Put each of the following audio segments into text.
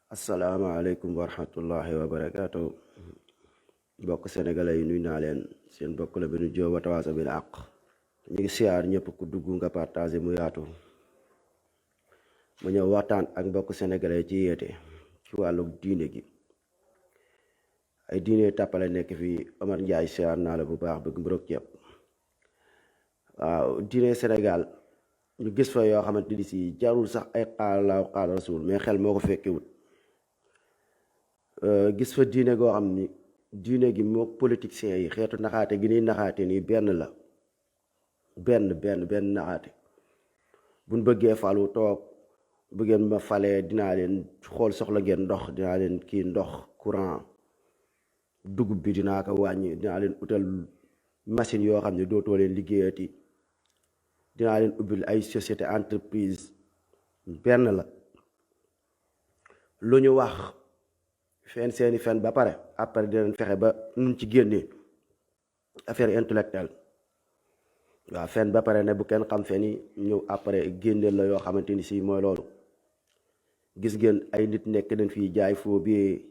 asalaamaaleykum wa rahmatullahi wa barakaatu mbokk sénégalais yi nuy naa leen seen mbokk la benn jóob wa tawaasa bil àq ñu ngi siyaar ñëpp ku dugg nga partagé mu yaatu ma ñëw waxtaan ak mbokk sénégalais ci yeete ci wàllu diine gi ay diine tàppale nekk fii Omar Ndiaye siyaar naa la bu baax bëgg mbrok ceeb waaw diine Sénégal ñu gis fa yoo xamante ni si jarul sax ay xaalaaw xaala rasul mais xel moo ko fekkewul gis fa diine goo xam ni diine gi moo politiciens yi xeetu naxaate gi ñuy naxaate nii benn la benn naxaate buñ bëggee falu toog bu ngeen ma falee dinaa leen xool soxla ngeen ndox dinaa leen kii ndox courant dugub bi dinaa ko wàññi dinaa leen utal machine yoo xam ne dootoo leen liggéeyati dinaa leen ubbil ay société entreprise benn la lu ñu wax fen seeni fen ba pare après dinañ fexe ba nun ci génnee affaire intellectuelle waaw fen ba pare ne bu kenn xam fen yi ñëw après génneel la yoo xamante ni si mooy loolu gis ngeen ay nit nekk nañ fii jaay faux billets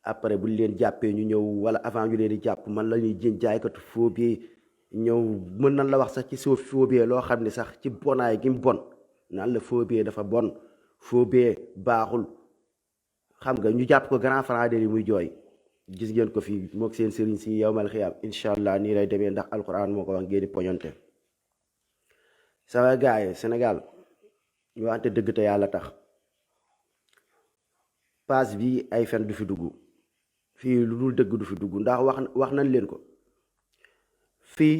après buñ leen jàppee ñu ñëw wala avant ñu leen di jàpp man la ñuy jën jaaykatu faux billets ñëw mën nañ la wax sax ci suuf faux billet loo xam ne sax ci bonaay gi mu bon naan la faux billet dafa bon faux billet baaxul xam nga ñu jàpp ko grand frère yi muy jooy gis ngeen ko fii mook seen sëriñ si yowmal xiyaam incha allah nii lay demee ndax alquran moo ko wax ngeen di poñonte sama gaay yi Sénégal ñu waxante dëgg te yàlla tax pass bi ay fen du fi dugg fii lu dul dëgg du fi dugg ndax wax nañ leen ko fii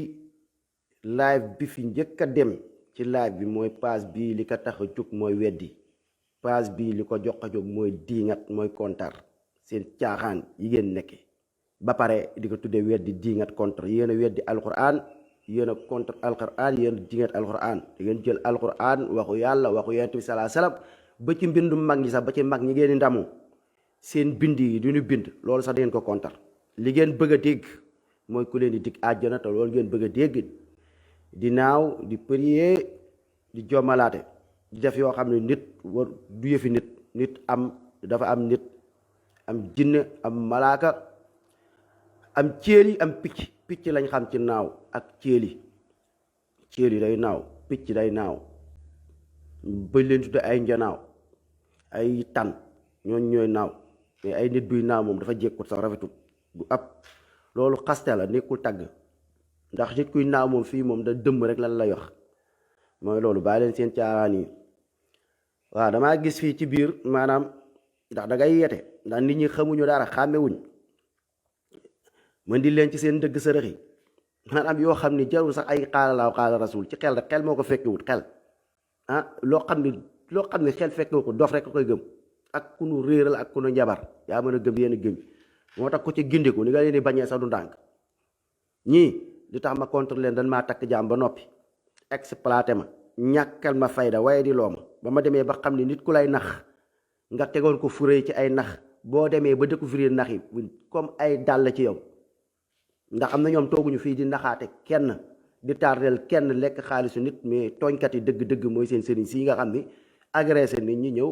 live bi fi njëkk a dem ci live bi mooy pass bii li ko tax a jóg mooy weddi pass bii li ko jox a jóg mooy diingat mooy kontar seen caaxaan yi ngeen nekke ba pare di ko tuddee weddi diingat contre yéen a weddi alquran yéen a contre alquran yéen a diingat alquran da ngeen jël alquran waxu yàlla waxu yonent bi salaa salaam ba ci mbindu mag ñi sax ba ci mag ñi ngeen di ndamu seen bind yi du ñu bind loolu sax da ngeen ko kontar li ngeen bëgg a dégg mooy ku leen di dig àjjana te loolu ngeen bëgg a dégg di naaw di prier di jommalaate di def yoo xam ne nit war du yëfi nit dafa am nit am jinne am malaaka am céeli am picc lañ xam ci naaw ak céeli day naaw picc day naaw bañ leen tudde ay njanaaw ay tan ñooy naaw mais ay nit buy naaw moom dafa jékkut sax rafetul bu ab loolu xaste la nekkul tagg ndax nit kuy naaw moom fii moom da dëmm rek lan lay wax mooy loolu bàyyi leen seen caaraan yi waaw damaa gis fii ci biir maanaam ndax da ngay yete ndax nit ñi xamuñu dara xàmmewuñ mën di leen ci seen dëgg sërëx yi maanaam yoo xam ne jarul sax ay xaalalaaw xaala rasul ci xel rek xel moo ko fekkewut xel loo xam ne xel fekkewu ko dof rek koy gëm ak ku nu réeral ak ku nu njabar yaa mën a gëm yenn gëm moo tax ku ci gindiku ni nga leen di bañee sax du ndànk ñii li tax ma contre leen dañ maa takk jaam ba noppi exploité ma ñàkkal ma fayda waaye di loo ma ba ma demee ba xam ne nit ku lay nax nga tegoon ko furé ci ay nax boo demee ba découvrir nax yi comme ay dàll ci yow ndax am na ñoom tooguñu fii di naxaate kenn di tardel kenn lekk xaalisu nit mais tooñkat yi dëgg-dëgg mooy seen sëriñ si nga xam ni agressé nit ñi ñëw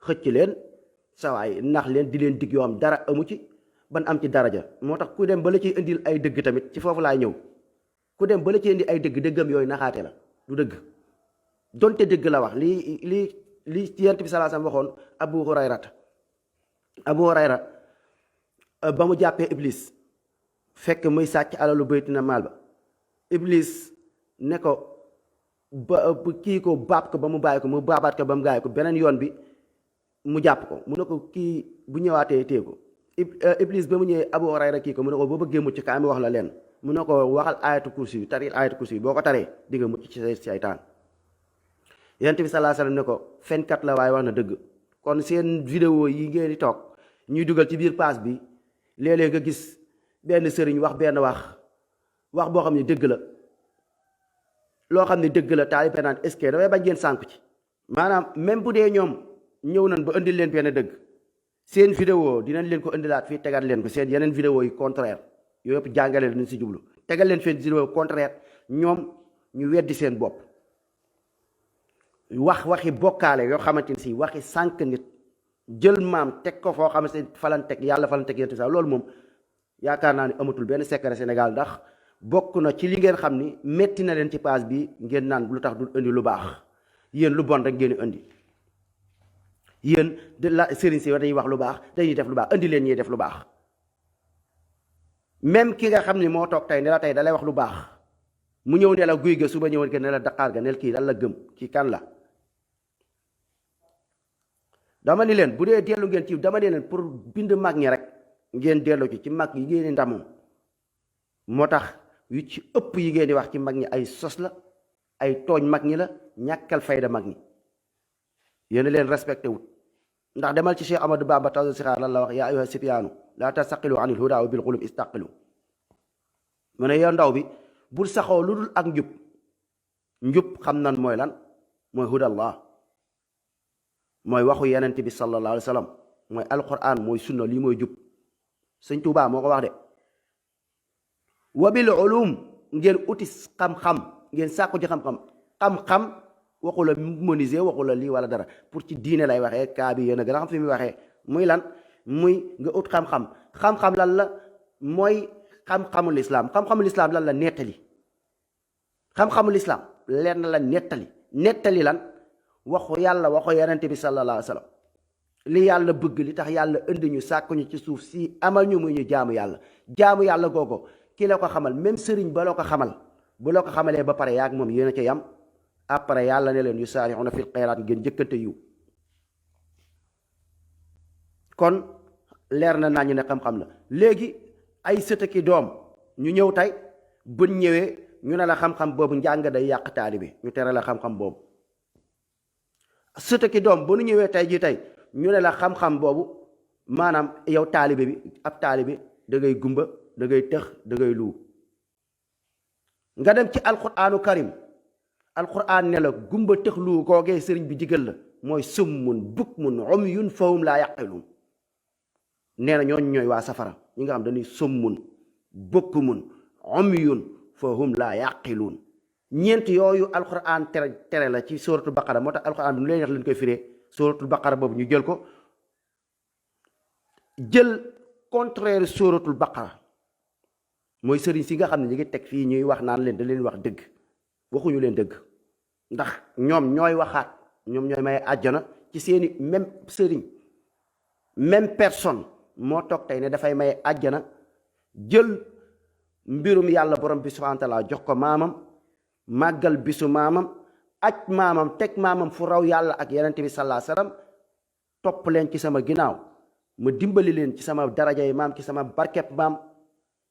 xëcc leen sawaay nax leen di leen dig yoo am dara amu ci ban am ci daraja moo tax ku dem ba la ciy indil ay dëgg tamit ci foofu laay ñëw ku dem ba la ciy indi ay dëgg dëggam yooyu naxaate la du dëgg donte dëgg la wax li yonent bi sallallahu alayhi wasallam waxoon Abu Hurayra ba mu jàppee Iblis fekk muy sàcc alalu baytina maal ba Iblis ne ko ba kii ko baab ko ba mu bàyyi ko mu baabaat ko ba mu gaay ko beneen yoon bi mu jàpp ko mu ne ko kii bu ñëwaatee téye ko Iblis ba mu ñëwee Abu Hurayra kii ko mu ne ko boo bëggee mucc kaay mi wax la leen mu ne ko waxal ayatu kursi taril ayatu kursi boo ko taree di nga mucc ci saytaan yonent bi sallallahu alayhi wasallam ne ko fenkat la waaye wax na dëgg kon seen vidéo yi ngeen di toog ñuy dugal ci biir paas bi léeg-léeg nga gis benn sëriñ wax benn wax boo xam ne dëgg la loo xam ne dëgg la taalibe naan est-ce que damay bañ ngeen sànku ci maanaam même bu dee ñoom ñëw nañ ba indil leen benn dëgg seen vidéo dinañ leen ko indilaat fii tegaat leen ko seen yeneen vidéo yi contraire yooyu yëpp jàngale nañ si jublu tegal leen feen vidéo contraire ñoom ñu weddi seen bopp waxi bokkaale yoo xamante ni si waxi sànq nit jël maam teg ko foo xam ne falan teg yàlla falan teg yonent bi loolu moom yaakaar naa ne amatul benn secret Sénégal ndax bokk na ci li ngeen xam ni metti na leen ci page bi ngeen naan lu tax du indi lu baax yéen lu bon rek ngeen indi yéen de la sëriñ si dañuy wax lu baax dañuy def lu baax indi leen ñuy def lu baax même ki nga xam ni moo toog tey ne la tey da lay wax lu baax mu ñëw ne la guy ga suba ñëwoon ke ne la daqaar ga nel kii lan la gëm kii kan la dama ni leen bu dee dellu ngeen ci dama ni leen pour bind mag ñi rek ngeen dellu ci mag yi ngeen di ndamoo moo tax yu ci ëpp yi ngeen di wax ci mag ñi ay sos la ay tooñ mag ñi la ñàkkal fayda mag ñi yéen leen respecté wut ndax demal ci Cheikh Amadou Bamba taw sixaar lan la wax yaa ayyuha sibyaanu laa tastaqilu anil huda wa bil xulub istaqilu mu ne yow ndaw bi bul saxoo lu dul ak njub xam nan mooy lan mooy hudallah mooy waxu yenent bi sallallahu alayhi wa sallam mooy alquran mooy sunna lii mooy jub sëñ Tuubaa moo ko wax de wa bil ulum ngeen uti xam-xam ngeen sàkku ci xam-xam waxu la menuisier waxu la lii wala dara pour ci diine lay waxee kaa bi yéen a gën a xam fi muy waxee muy lan muy nga ut xam-xam lan la mooy xam-xamul islaam xam-xamul islaam lan la nettali xam-xamul islaam lenn la nettali lan waxu yàlla waxu yonent bi sallallahu alayhi wa sallam li yàlla bëgg li tax yàlla indi ñu sàkku ñu ci suuf si amal ñu muy ñu jaamu yàlla googu ki la ko xamal même sëriñ ba la ko xamal bu la ko xamalee ba pare yaag moom yéen a ca yam après yàlla ne leen yu saari'una fil xayraat ngeen jëkkante yiw kon leer na nañu ne xam-xam la léegi ay sëtëki doom ñu ñëw tey buñ ñëwee ñu ne la xam-xam boobu njàng day yàq taalibe ñu tere la xam-xam boobu sëtëki doom bu ñu ñëwee tey ji tey ñu ne la xam-xam boobu maanaam yow taalibe bi ab taalibe da ngay gumba da ngay tëx da ngay luu nga dem ci alquraanu karim alquran ne la gumba tëx luu koogee sëriñ bi digal la mooy summun bukmun umyun fahum laa yaqiluun nee na ñooñ ñooy waa safara ñi nga xam dañuy summun bukmun umyun fahum laa yaqiluun ñeent yooyu alquran tere la ci suratul baqara moo tax alquran bi nu leen wax leen koy firee suratul baqara boobu ñu jël ko jël contraire suratul baqara mooy sëriñ si nga xam ne ñu ngi teg fii ñuy wax naan leen da leen wax dëgg waxuñu leen dëgg ndax ñoom ñooy waxaat ñoom ñooy may àjjana ci seeni même sëriñ même personne moo toog tey ne dafay may àjjana jël mbirum yàlla borom bi subhaanahu wa taala jox ko maamam màggal bisu maamam aj maamam teg maamam fu raw yàlla ak yonent bi sallallahu alayhi wasallam topp leen ci sama ginnaaw ma dimbali leen ci sama daraja yi maam ci sama barkeb maam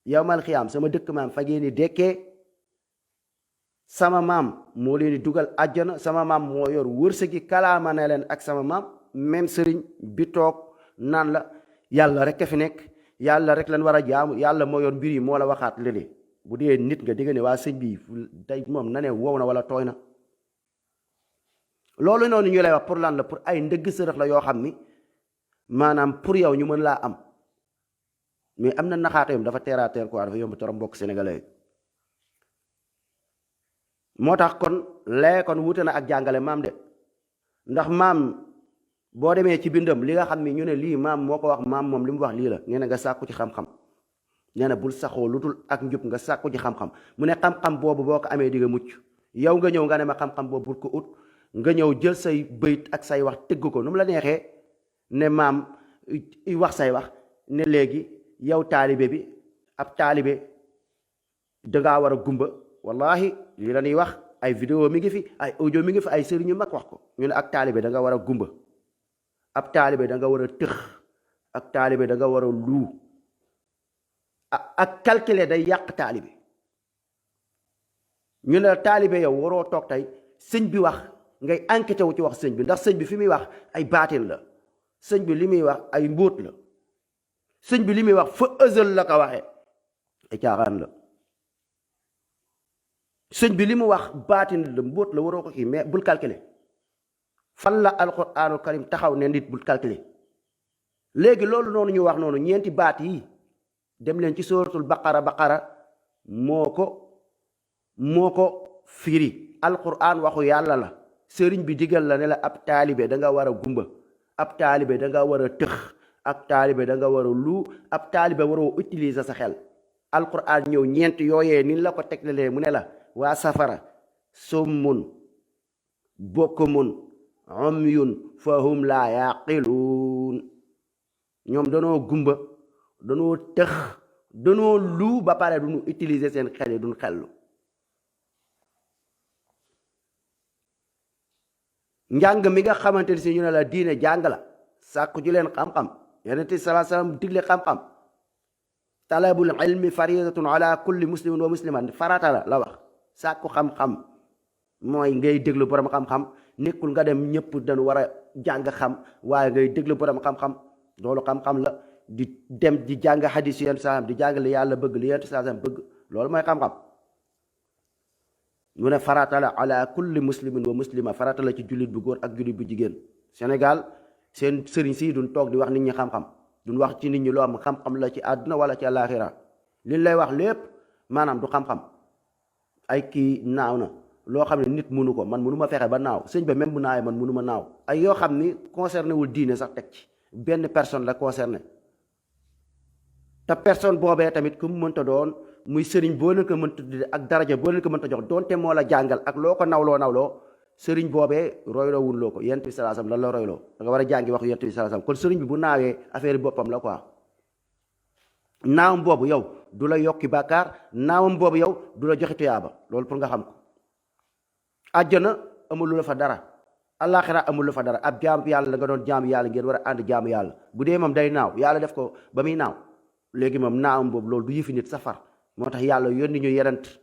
yawmal xiyaam sama dëkk maam fa ngeen di dekkee sama maam moo leen di dugal àjjana sama maam moo yor wërsëgi kalaama ne leen ak sama maam même sëriñ bi toog naan la yàlla rek a fi nekk yàlla rek lan war a jaamu yàlla moo yor mbir yi moo la waxaat léeg bu dee nit nga dégg ne waa sëñ bi tey moom na ne wow na wala tooy na loolu noonu ñu lay wax pour lan la pour ay ndëgg sërëx la yoo xam ni maanaam pour yow ñu mën laa am mais am na naxaate yom dafa terre à terre quoi dafa yomb torop mbokk sénégalais moo tax kon lee kon wute na ak jàngale maam de ndax maam boo demee ci bindam li nga xam ni ñu ne lii maam moo ko wax maam moom li mu wax lii la nee na nga sàkku ci xam-xam nee na bul saxoo lu dul ak njub nga sàkku ci xam-xam mu ne xam-xam boobu boo ko amee di nga mucc yow nga ñëw nga ne ma xam-xam boobu bul ko ut nga ñëw jël say bëyit ak say wax tëgg ko nu mu la neexee ne maam wax say wax ne léegi yow taalibe bi ab taalibe dangaa war a gumba wallahi lii la ñuy wax ay vidéo mi ngi fi ay audio mi ngi fi ay sëriñ yu mag wax ko ñu ne ak taalibe da nga war a gumba ab taalibe da nga war a tëx ak taalibe da nga war a luu ak calculer day yàq taalibe ñu ne taalibe yow waroo toog tey sëñ bi wax ngay enquêté wu ci wax sëñ bi ndax sëñ bi fi muy wax ay baatin la sëñ bi li muy wax ay mbóot la sëñ bi li muy wax fa ësal la ko waxee ay caaxaan la sëñ bi li mu wax baatin la mbóot la waroo ko kii mais bul calculer fan la alquraanul karim taxaw ne nit bul calculer léegi loolu noonu ñu wax noonu ñeenti baat yi dem leen ci suratul baqara moo ko firi alquraan waxu yàlla la sëriñ bi digal la ne la ab taalibe da nga war a gumba ab taalibe da nga war a tëx, ab taalibe da nga war a lu, ab taalibe waroo utiliser sa xel. alquran ñëw ñeent yooyee ni la ko teglalee mu ne la waa safara summun bukmun umyun fahum laa yaqiluun. ñoom danoo gumba, danoo tëx, danoo lu ba pare duñu utiliser seen xel yi duñ xellu. njàng mi nga xamante ni si ñu ne la diine jàng la, sàkku ju leen xam-xam, yonent bi sallallahu alayhi wasallam digle xam-xam. talabul ilmi faridatun ala kulli muslimin wa musliman, farata la wax. sàkku xam-xam mooy ngay déglu borom xam-xam, nekkul nga dem ñëpp dañu war a jàng xam, waaye ngay déglu borom xam-xam. loolu xam-xam la. di dem di jàng hadis yonent sallam, di jàng li yàlla bëgg, li yonent sallam bëgg, loolu mooy xam-xam. mu ne farata la ala kulli muslimin wa muslima, farata la ci jullit bu góor ak jullit bu jigéen. Sénégal seen sëriñ si duñ toog di wax nit ñi xam-xam, duñ wax ci nit ñi loo am xam-xam la ci àdduna wala ci àllaaxira. liñ lay wax lépp maanaam du xam-xam. ay kii naaw na loo xam ne nit mënu ko, man mënu ma fexe ba naaw, sëñ ba même bu naawee man mënu ma naaw. ay yoo xam ni concerné wul diine sax teg ci, benn personne la concerné. te personne boobee tamit ku mu mënta doon, muy sëriñ boo leen ko mënta tudde ak daraja boo leen ko mënta jox, doonte moo la jàngal ak loo ko nawloo sëriñ boobee royloo wuloo ko. yonent bi sallallahu alayhi wasallam lan la royloo? da nga war a jàngi wax yonent bi sallallahu alayhi wasallam. kon sëriñ bi bu naawee affaire boppam la quoi. naawam boobu yow du la yokki bàkkaar, naawam boobu yow du la joxe tuyaaba. loolu pour nga xam ko. àjjana amul lu la fa dara, àllaaxira amul lu fa dara. ab jaamu yàlla la nga doon jaamu yàlla, ngeen war a ànd jaamu yàlla. bu dee moom day naaw, yàlla def ko ba muy naaw, léegi moom naawam boobu loolu du yëfi nit safar. moo tax yàlla yónni ñu yenent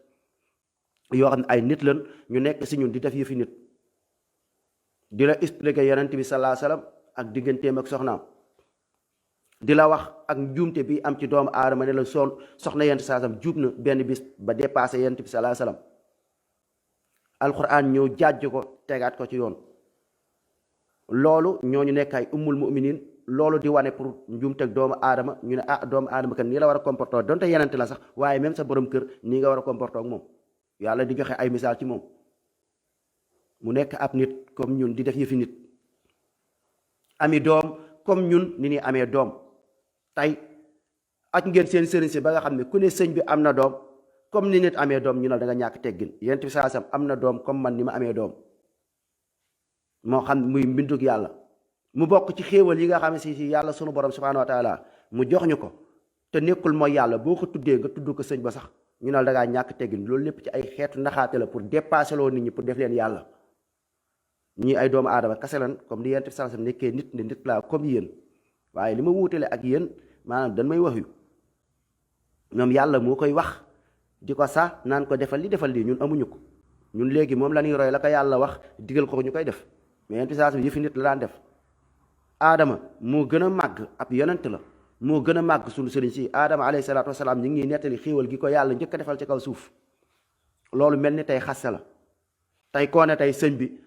yoo xam ne ay nit lañ, ñu nekk si ñun di def yëfi nit, di la expliquer yonent bi sallallahu alayhi wasallam ak digganteem ak soxnaam, di la wax ak njuumte bi am ci doomu aadama ne la soxna yonent sallallahu alayhi wasallam juub na benn bis ba dépassé yonent bi sallallahu alayhi wasallam. alquran ñëw jàjj ko, tegaat ko ci yoon. loolu ñooñu nekk ay ummul mu'minin, loolu di wane pour njuumteg doomu aadama. ñu ne doomu aadama kan nii la war a comporter, donte yenente la sax, waaye même sa borom kër nii nga war a comporter ak moom. yàlla di joxe ay misaal ci moom. mu nekk ab nit comme ñun di def yëfi nit, ami doom comme ñun ni ñuy amee doom. tey ak ngeen seen sëriñ si ba nga xam ne ku ne sëñ bi am na doom comme ni nit amee doom, ñu ne da nga ñàkk teggin. yonent bi sallallahu alayhi wasallam am na doom comme man ni ma amee doom, moo xam muy mbindug yàlla. mu bokk ci xéewal yi nga xam ne si yàlla sunu borom subhanahu wa taala mu jox ñu ko, te nekkul mooy yàlla. boo ko tuddee nga tudd ko sëñ ba sax, ñu ne da ngaa ñàkk teggin. loolu lépp ci ay xeetu naxaate la pour dépasser loo nit ñi, pour def leen yàlla. ñii ay doomu aadama kase lan, comme ni yonent bi sallallahu alayhi wasallam nekkee nit ne nit laa comme yéen, waaye li ma wuutale ak yéen maanaam dañ may wax yu ñoom yàlla moo koy wax di ko sax naan ko defal lii, ñun amuñu ko. ñun léegi moom la ñuy roy la ko yàlla wax digal ko ñu koy def, mais yonent bi sallallahu alayhi wasallam yëfi nit la daan def. aadama moo gën a màgg, ab yonent la, moo gën a màgg suñu sëriñ si. aadama alayhi salaatu wasalaam ñu ngi nettali xéewal gi ko yàlla njëkk a defal ci kaw suuf. loolu mel ni tey xasse la. tey koo ne tey sëñ bi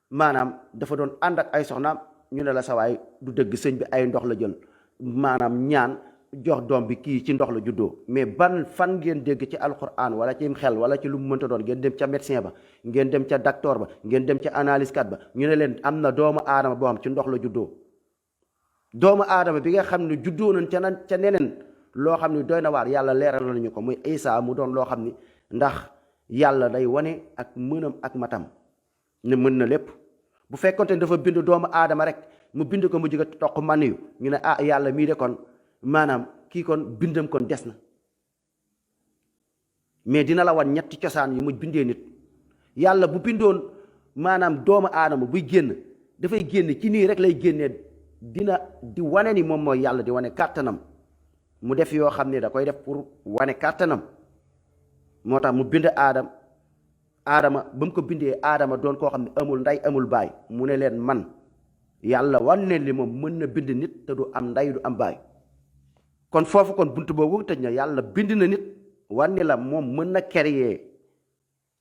maanaam dafa doon ànd ak ay soxnaam, ñu ne la sawaay du dëgg, sëñ bi ay ndox la jël maanaam ñaan jox doom bi kii ci ndox la juddoo. mais ban fan ngeen dégg ci alquran wala ci xel wala ci lu mu mënta doon, ngeen dem ca médecin ba, ngeen dem ca docteur ba, ngeen dem ca analyse kat ba, ñu ne leen am na doomu aadama boo xam ci ndox la juddoo. doomu aadama bi nga xam ne juddoo nañ ca neneen loo xam ne doy na waar, yàlla leeral nañu ko muy Isa, mu doon loo xam ni ndax yàlla day wane ak mënam ak matam ne mën na lépp. bu fekkonte ne dafa bind doomu aadama rek mu bind ko mu jóge toq man yu, ñu ne yàlla mii de kon maanaam kii kon bindam kon des na. mais dina la wan ñetti cosaan yi mu bindee nit. yàlla bu bindoon maanaam doomu aadama buy génn dafay génn ci nii rek lay génnee, dina di wane ni moom mooy yàlla, di wane kàttanam. mu def yoo xam ne da koy def pour wane kàttanam. moo tax mu bind aadama ba mu ko bindee aadama doon koo xam ne amul ndey amul baay, mu ne leen man yàlla wan ne li moom mën na bind nit te du am ndey du am baay. kon foofu kon buntu boobu tëj na. yàlla bind na nit wan ne la moom mën na créer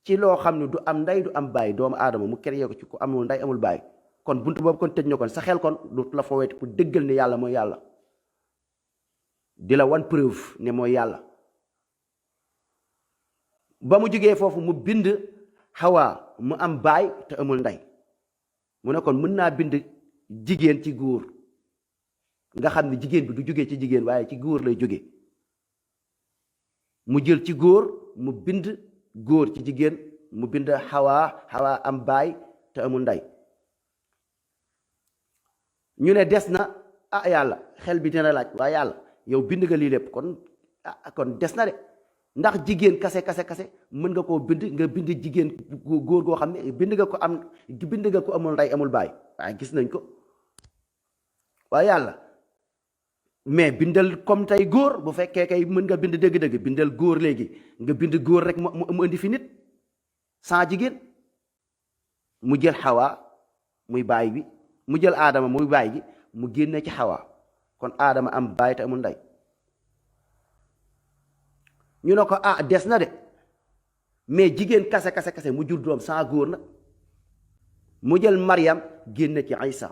ci loo xam ne du am ndey du am baay, doomu aadama mu créer ko ci ku amul ndey amul baay. kon buntu boobu kon tëj na. kon sa xel kon du la fa weeti pour dëggal ne yàlla mooy yàlla, di la wan preuve ne mooy yàlla. ba mu jógee foofu mu bind Hawa mu am baay te amul ndey, mu ne kon mën naa bind jigéen ci góor nga xam ne jigéen bi du jóge ci jigéen waaye ci góor lay jóge mu jël ci góor mu bind góor ci jigéen mu bind xawaa am baay te amul ndey ñu ne des na yàlla xel bi dina laaj waaye yàlla yow bind nga lii lépp kon des na de ndax jigéen kase mën nga koo bind nga bind jigéen góor goo xam ne bind nga ko amul ndey amul baay waaye gis nañ ko waaye yàlla mais bindal comme tey góor bu fekkee kay mën nga bind dëgg-dëgg bindal góor léegi nga bind góor rek mu indi fi nit sans jigéen mu jël xawaa muy baay bi mu jël aadama muy baay gi mu génne ci xawaa kon aadama am baay te amul ndey ñu ne ko des na de mais jigéen kase mu jur doom sans góor nag mu jël Maryam génne ci Isa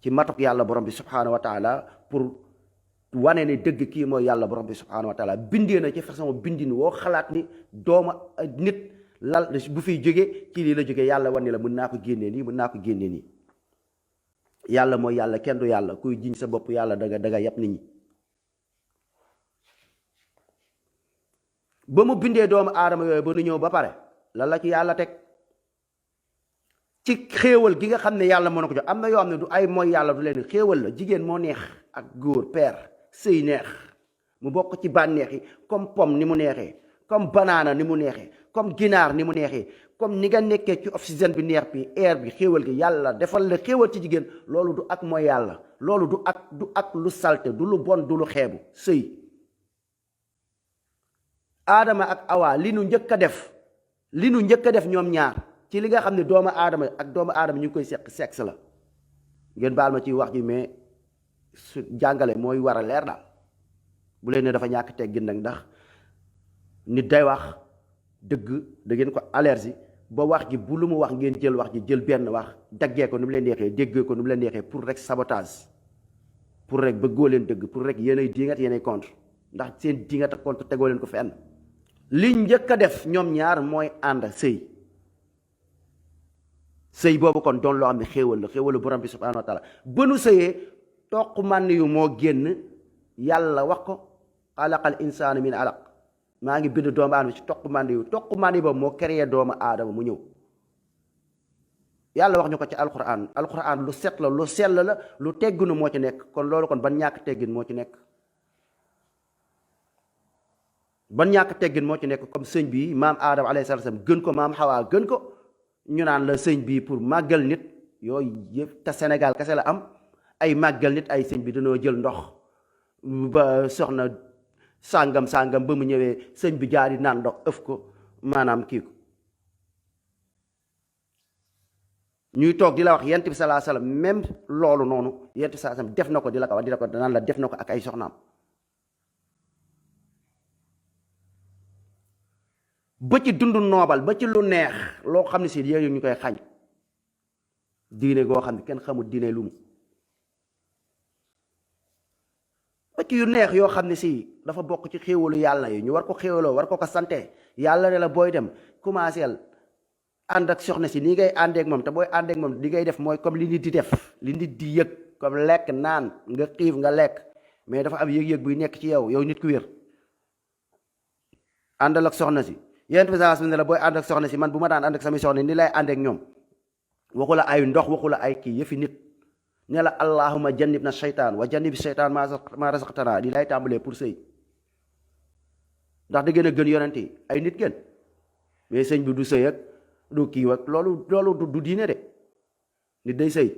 ci matuk yàlla borom bi subhaanahu wa taala pour wane ne dëgg kii mooy yàlla borom bi subhaanahu wa taala bindee na ci façon bindin woo xalaat ni dooma nit lal bu fiy jóge ci lii la jóge yàlla wane la mën naa ko génnee nii yàlla mooy yàlla kenn du yàlla kuy jiñ sa bopp yàlla danga yàpp nit ñi ba mu bindee doomu aadama yooyu ba nu ñëw ba pare lan la ci yàlla teg ci xéewal gi nga xam ne yàlla moo na ko jox am na yoo xam ne du ay mooy yàlla du leen xéewal la jigéen moo neex ak góor peer sëy neex mu bokk ci bànneex yi comme pomme ni mu neexee comme banaana ni mu neexee comme ginaar ni mu neexee comme ni nga nekkee ci oxygène bi neex bi air bi xéewal gi yàlla defal la xéewal ci jigéen loolu du ak mooy yàlla loolu du ak lu salte du lu bon du lu xeebu sëy aadama ak awa li nu njëkk a def ñoom ñaar ci li nga xam ne doomu aadama ak doomu aadama ñu ngi koy sexe la ngeen baal ma ci wax ji mais su jàngale mooy war a leer daal bu leen ne dafa ñàkk teggin nag ndax nit day wax dëgg da ngeen ko allergie ba wax ji bu lu mu wax ngeen jël wax ji jël benn wax daggee ko nu mu leen neexee déggee ko nu mu leen neexee pour rek sabotage pour rek bëggoo leen dëgg pour rek yéenay dingat yéenay contre ndax seen dingat ak contre tegoo leen ko fenn li njëkk a def ñoom ñaar mooy ànd sëy boobu kon doon loo xam ne xéewalu borom bi subhaanahu wa taala ba nu sëyee toq mànn yu moo génn yàlla wax ko xalaqal insaana min alaq maa ngi bind doomu aadama ci toq mànn yu boobu moo créé doomu aadama mu ñëw yàlla wax ñu ko ci alquran lu set la lu sell la lu tegginu moo ci nekk kon loolu kon ban ñàkk teggin moo ci nekk comme sëñ bi maam aadama alayhi salaam gën ko maam xawaa gën ko ñu naan la sëñ bi pour màggal nit yooyu yëpp te Sénégal kese la am ay màggal nit ay sëñ bi dañoo jël ndox ba soxna sàngam ba mu ñëwee sëñ bi jaari naan ndox ëf ko maanaam kii ko ñuy toog di la wax yent bi salaa salaam même loolu noonu yent bi salaa salaam def na ko di la ko wax di la ko naan la def na ko ak ay soxnaam ba ci dund noobal ba ci lu neex loo xam ne si yéen ñu koy xañ diine goo xam ne kenn xamul diine lu mu ba ci yu neex yoo xam ne si dafa bokk ci xéewalu yàlla yi ñu war ko xéewaloo war ko sante yàlla ne la booy dem commencé ànd ak soxna si nii ngay àndeek moom te booy àndeek moom li ngay def mooy comme li nit di def li nit di yëg comme lekk naan nga xiif nga lekk mais dafa am yëg-yëg buy nekk ci yow nit ku wér àndal ak soxna si yent bi saa ne la booy ànd ak soxna si man bu ma daan ànd ak samay soxna ni lay ànd ak ñoom waxu la ay ndox waxu la ay kii yëfi nit ne la allahumma jannib na shaytaan wa jannib shaytaan maa razaqtanaa di lay tàmbalee pour sëy ndax da gën a gën yonent yi ay nit gën mais sëñ bi du sëy ak du kii ak loolu du diine de nit day sëy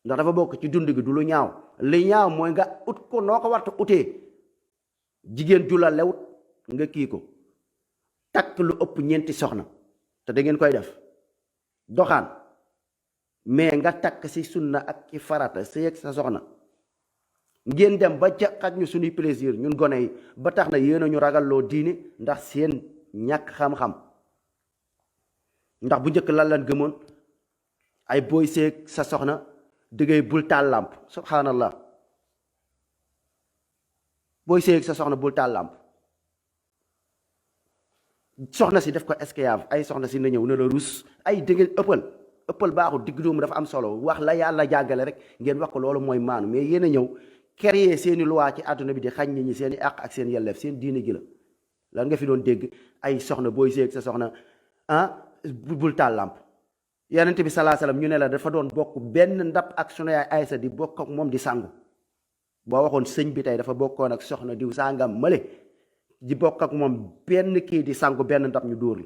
ndax dafa bokk ci dund gi du lu ñaaw li ñaaw mooy nga ut ko noo ko warta utee jigéen ju la lewut nga kii ko takk lu ëpp ñeenti soxna te da ngeen koy def doxaan mais nga takk ci sunna ak ci farata sëy ak sa soxna ngeen dem ba jaqat ñu suñuy plaisir ñun gone yi ba tax na yéen a ñu ragalloo diine ndax seen ñàkk xam-xam ndax bu njëkk lan lan gëmoon ay booy sëy ak sa soxna diggéey bul taal làmp subhanallah booy sëy ak sa soxna bul taal làmp soxna si def ko esclave ay soxna si na ñëw na la rus ay da ngeen ëppal baaxul digg doomu dafa am solo wax la yàlla jàggale rek ngeen wax ko loolu mooy maanu mais yéen a ñëw créer seeni loi ci àdduna bi di xañ nit ñi seen i àq ak seen yelleef seen diine gi la lan nga fi doon dégg ay soxna booy séeg sa soxna bul taal làmp yonent bi salaa salaam ñu ne la dafa doon bokk benn ndab ak sunu yaay Aysa di bokk ak moom di sangu boo waxoon sëñ bi tey dafa bokkoon ak soxna diw sangam male di bokk ak moom benn kii di sangu benn ndab ñu dóor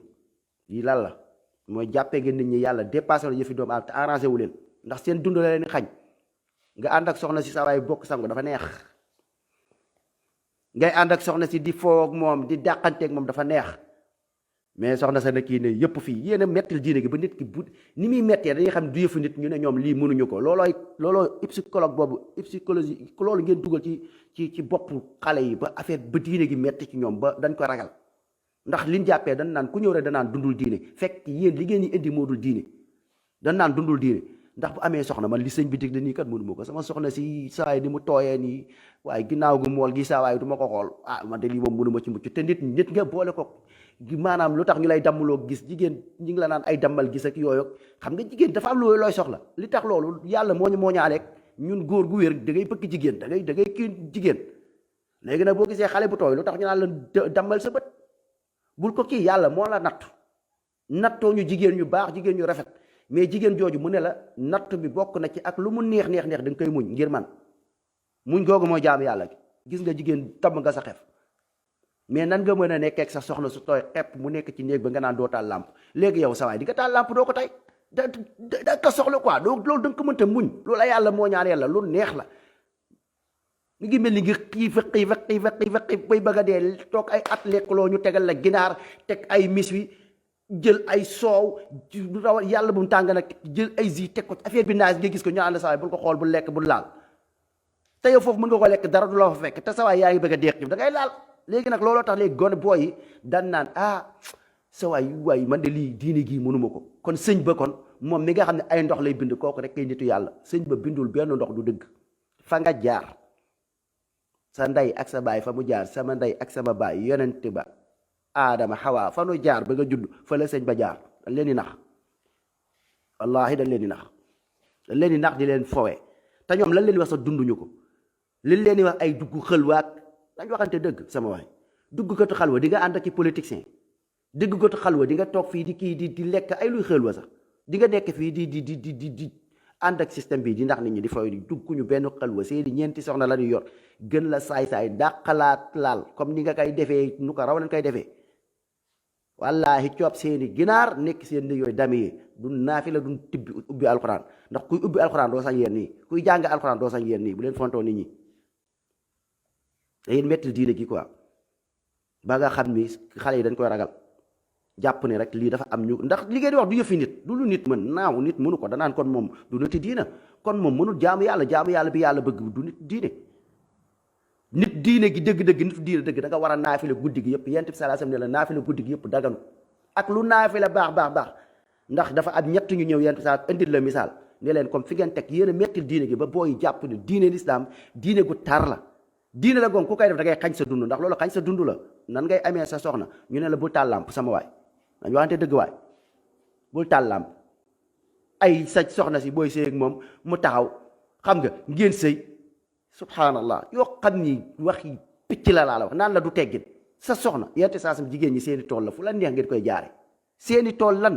yi lan la mooy jàppee ngeen nit ñi yàlla dépassé la yëfi doomu aadama te arrangé wu leen ndax seen dund la leen xañ nga ànd ak soxna si sa waay bokk sangu dafa neex ngay ànd ak soxna si di foo ak moom di dàqanteeg moom dafa neex mais soxna sa na kii ne yëpp fii yéen a mettil diine gi ba nit ki bu ni muy mettee dañuy xam du yëfu nit ñu ne ñoom lii mënuñu ko looloo psychologue boobu psychologie loolu ngeen dugal ci bopp xale yi ba affaire ba diine gi metti ci ñoom ba dañ ko ragal ndax liñ jàppee dañ naan ku ñëw rek danaan dundul diine fekk yéen li ngeen ñi indi moo dul diine dañ naan dundul diine ndax bu amee soxna man li sëñ bi digle nii kat mënu ma ko sama soxna si saay ni mu tooyee nii waaye ginnaaw gu mool gi saa waaye du ma ko xool man de lii moom mënu ma ci mucc te nit nga boole ko maanaam lu tax ñu lay dammaloo gis jigéen ñi ngi la naan ay dammal gis ak yooyu xam nga jigéen dafa am looy soxla li tax loolu yàlla moo ñaaleeg ñun góor gu wér da ngay bëgg jigéen da ngay kii jigéen léegi nag boo gisee xale bu tooy lu tax ñu naan la dammal sa bët bul ko kii yàlla moo la nattoo ñu jigéen ñu baax jigéen ñu rafet mais jigéen jooju mu ne la natt bi bokk na ci ak lu mu neex da nga koy muñ ngir man muñ googu mooy jaam yàlla gis nga jigéen tamm nga sa xef mais nan nga mën a nekkee ak sa soxna su tooy xepp mu nekk ci néeg ba nga naan doo taal làmp léegi yow sawaay di nga taal làmp doo ko tey da ko soxla quoi loolu da nga ko mënta muñ loolu la yàlla moo ñaan yàlla lu neex la mi ngi mel ni ngi xiif bay bëgg a dee toog ay at lekkloo ñu tegal la ginaar teg ay mis wi jël ay soow rawal yàlla bu mu tàng nag jël ay zi teg ko affaire bi naaj nga gis ko ñu ànd sawaay bul ko xool bul lekk bul laal te yow foofu mën nga ko lekk dara du la fa fekk te sawaay yaa ngi bëgg a deeq da ngay laal léegi nag looloo tax léegi gone booy yi daan naan sawaay man de lii diine gii mënuma ko kon sëñ ba kon moom mi nga xam ne ay ndox lay bind kooku rek kay nitu yàlla sëñ ba bindul benn ndox du dëgg fa nga jaar sa ndey ak sa baay fa mu jaar sama ndey ak sama baay yonent ba aadama xawaa fa nu jaar ba nga judd fa la sëñ ba jaar dañ leen di nax wallaahi dañ leen di nax di leen fowe te ñoom lan leen di wax sax dunduñu ko liñ leen di wax ay dugg xëlwaat dañ waxante dëgg sama waay dugg katu xalwa di nga ànd ak i politicien dugg katu xalwa di nga toog fii di kii di lekk ay luy xëlwa sax di nga nekk fii di ànd ak système bi di ndax nit ñi di fay di dugg ñu benn xalwa seeni ñeenti soxna la ñuy yor gën la saay-saay dàqalaat laal comme ni nga koy defee nu ko raw lañ koy defee wallaahi coob seeni ginaar nekk seen néeg yooyu damee du naafi la du tibbi ubbi alxuraan ndax kuy ubbi alxuraan doo sañ yéen nii kuy jàng alxuraan doo sañ yéen nii bu leen fontoo nit ñi da ngeen mettil diine gi quoi ba nga xam ni xale yi dañ koy ragal jàpp ne rek lii dafa am ñu ndax li ngeen di wax du yëfi nit du lu nit mën naaw nit mënu ko danaan kon moom du niti diina kon moom mënul jaamu yàlla bi yàlla bëgg du nit diine nit diine gi dëgg-dëgg nit diine dëgg da nga war a naafile guddi gi yëpp yent bi sallallahu alayhi wasallam ne la naafile guddi gi yëpp daganu ak lu naafile baax ndax dafa am ñett ñu ñëw yent bi sallallahu indil la misaal ne leen comme fi ngeen teg yéen a mettil diine gi ba booy jàpp ne diine l'islam diine gu tar la diine la goon ku koy def da ngay xañ sa dund ndax loolu xañ sa dund la nan ngay amee sa soxna ñu ne la bul taal làmp sama waay dañ waxante dëgg waay bul taal làmp ay sa soxna si booy sëy ak moom mu taxaw xam nga ngeen sëy subhanallah yoo xam ni waxi picc la laa la wax naan la du teggin sa soxna yente saa sam jigéen ñi seeni tool la fu la neex ngeen koy jaare seeni tool lan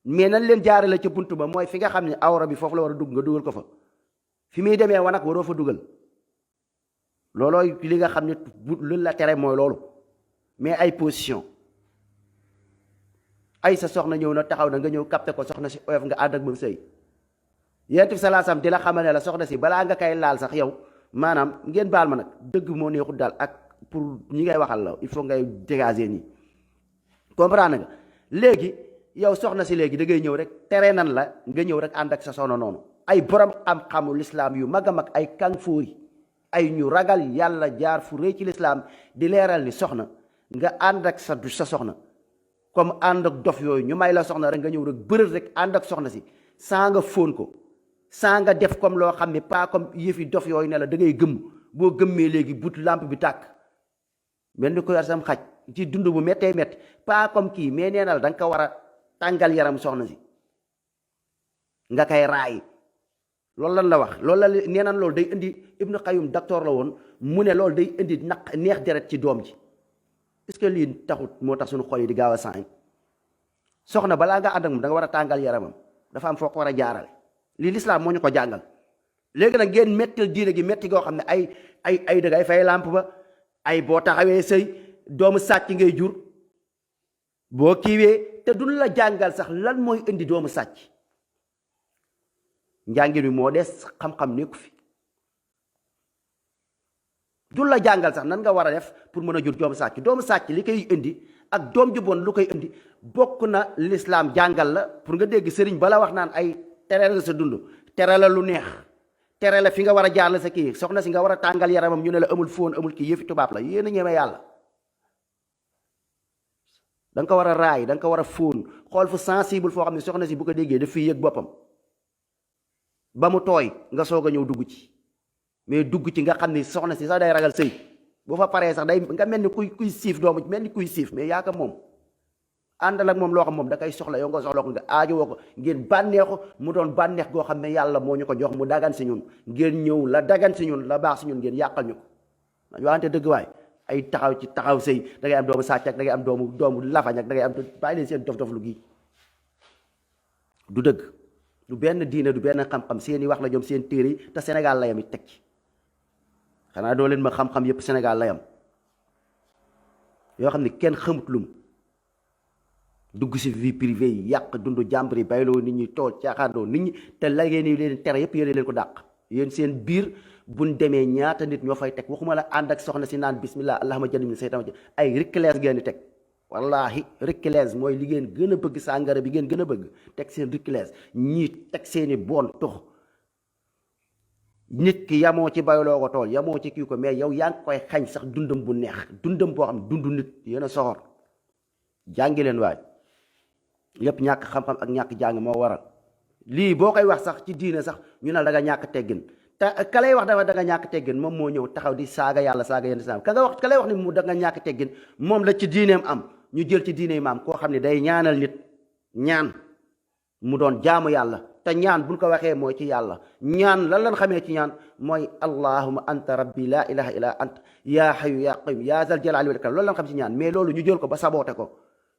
mais nañ leen jaare la ca bunt ba mooy fi nga xam ne awra bi foofu la war a dugg nga dugal ko fa fi muy demee wanag waroo fa dugal loolooy li nga xam ne lu la tere mooy loolu mais ay position ay sa soxna ñëw na taxaw na nga ñëw capté ko soxna si oyof nga ànd ak moom sëy yent bi salaasam di la xamal ne la soxna si balaa nga koy laal sax yow maanaam ngeen baal ma nag dëgg moo neexut daal ak pour ñi ngay waxal la il faut ngay dégager nii comprendre nga léegi yow soxna si léegi da ngay ñëw rek tere nan la nga ñëw rek ànd ak sa soxna noonu ay borom xam-xamu lislaam yu mag a mag ay kànfóori ay ñu ragal yàlla jaar fu rëy ci lislaam di leeral ni soxna nga ànd ak sa soxna comme ànd ak dof yooyu ñu may la soxna rek nga ñëw rek bërët rek ànd ak soxna si saa nga fóon ko saa nga def comme loo xam ne pas comme yëfi dof yooyu ne la da ngay gëmm boo gëmmee léegi but lampe bi tàkk mel ni ko yar sam xaj ci dund bu méttee métti pas comme kii mais nee na la da nga ko war a tàngal yaram soxna si nga koy raay loolu lan la wax loolu la nee nan loolu day indi Ibnu Qayyum docteur la woon mu ne loolu day indi neex deret ci doom ji est-ce que lii taxut moo tax suñu xol yi di gaaw a saañ soxna balaa nga ànd ak moom da nga war a tàngal yaramam dafa am foo ko war a jaarale lii lislaam moo ñu ko jàngal léegi nag ngeen mettil diine gi metti goo xam ne ay dangay fay làmp ba ay boo taxawee sëy doomu sàcc ngay jur boo kiiwee te duñ la jàngal sax lan mooy indi doomu sàcc njàngin bi moo des xam-xam nekku fi duñ la jàngal sax nan nga war a def pour mën a jur doomu sàcc li koy indi ak doom ju bon lu koy indi bokk na lislaam jàngal la pour nga dégg sëriñ bala wax naan ay tere la sa dund tere la lu neex tere la fi nga war a jaar la sa kii soxna si nga war a tàngal yaramam ñu ne la amul fóon amul kii yëfi tubaab la yéen a ñeme yàlla da nga ko war a raay da nga ko war a fóon xool fu sensible foo xam ne soxna si bu ko déggee daf fiy yëg boppam ba mu tooy nga soog a ñëw dugg ci mais dugg ci nga xam ni soxna si sax day ragal sëy boo fa paree sax day nga mel ni kuy siif doomu mel ni kuy siif mais yaa ko moom àndal ak moom loo xam moom da koy soxla yow nga soxla ko nga aajowoo ko ngeen bànneexu mu doon bànneex goo xam ne yàlla moo ñu ko jox mu dagan si ñun ngeen ñëw la dagan si ñun la baax si ñun ngeen yàqal ñu ko dañu waxante dëgg waay ay taxaw sëy da ngay am doomu sàcc ak da ngay am doomu lafañ ak da ngay am bàyyi leen seen dof lu gi du dëgg du benn diine du benn xam-xam seeni wax la ñoom seen téere yi te Sénégal la yam it teg ci xanaa doo leen ma xam-xam yëpp Sénégal la yam yoo xam ne kenn xamut lum dugg si vie privée yi yàq dundu jàmbur yi bayloo nit ñi tool caaxaandoo nit ñi te la ngeen leen tere yëpp yéen leen ko dàq yéen seen biir buñ demee ñaata nit ñoo fay teg waxuma la ànd ak soxna si naan bismillah allahumma jannibna seytaan ay riclees ngeen di teg wallahi riclees mooy li ngeen gën a bëgg sàngara bi ngeen gën a bëgg teg seen riclees ñii teg seeni bon tux nit ki yamoo ci bayloo ko tool yamoo ci kii ko mais yow yaa ngi koy xañ sax dundam bu neex dundam boo xam dundu nit yéen a soxor jàngi leen waay yépp ñàkk xam-xam ak ñàkk jàng moo waral lii boo koy wax sax ci diine sax ñu ne da nga ñàkk teggin te ka lay wax dafa da nga ñàkk teggin moom moo ñëw taxaw di saaga yàlla saaga yenn islam ka lay wax ni mu da nga ñàkk teggin moom la ci diineem am ñu jël ci diine maam koo xam ne day ñaanal nit ñaan mu doon jaamu yàlla te ñaan buñ ko waxee mooy ci yàlla ñaan lan lan xamee ci ñaan mooy allahumma anta rabbi la ilaha illa anta yaa hayyu yaa qayyum yaa zal jalali wal ikram loolu lan xam ci ñaan mais loolu ñu jël ko ba saboote ko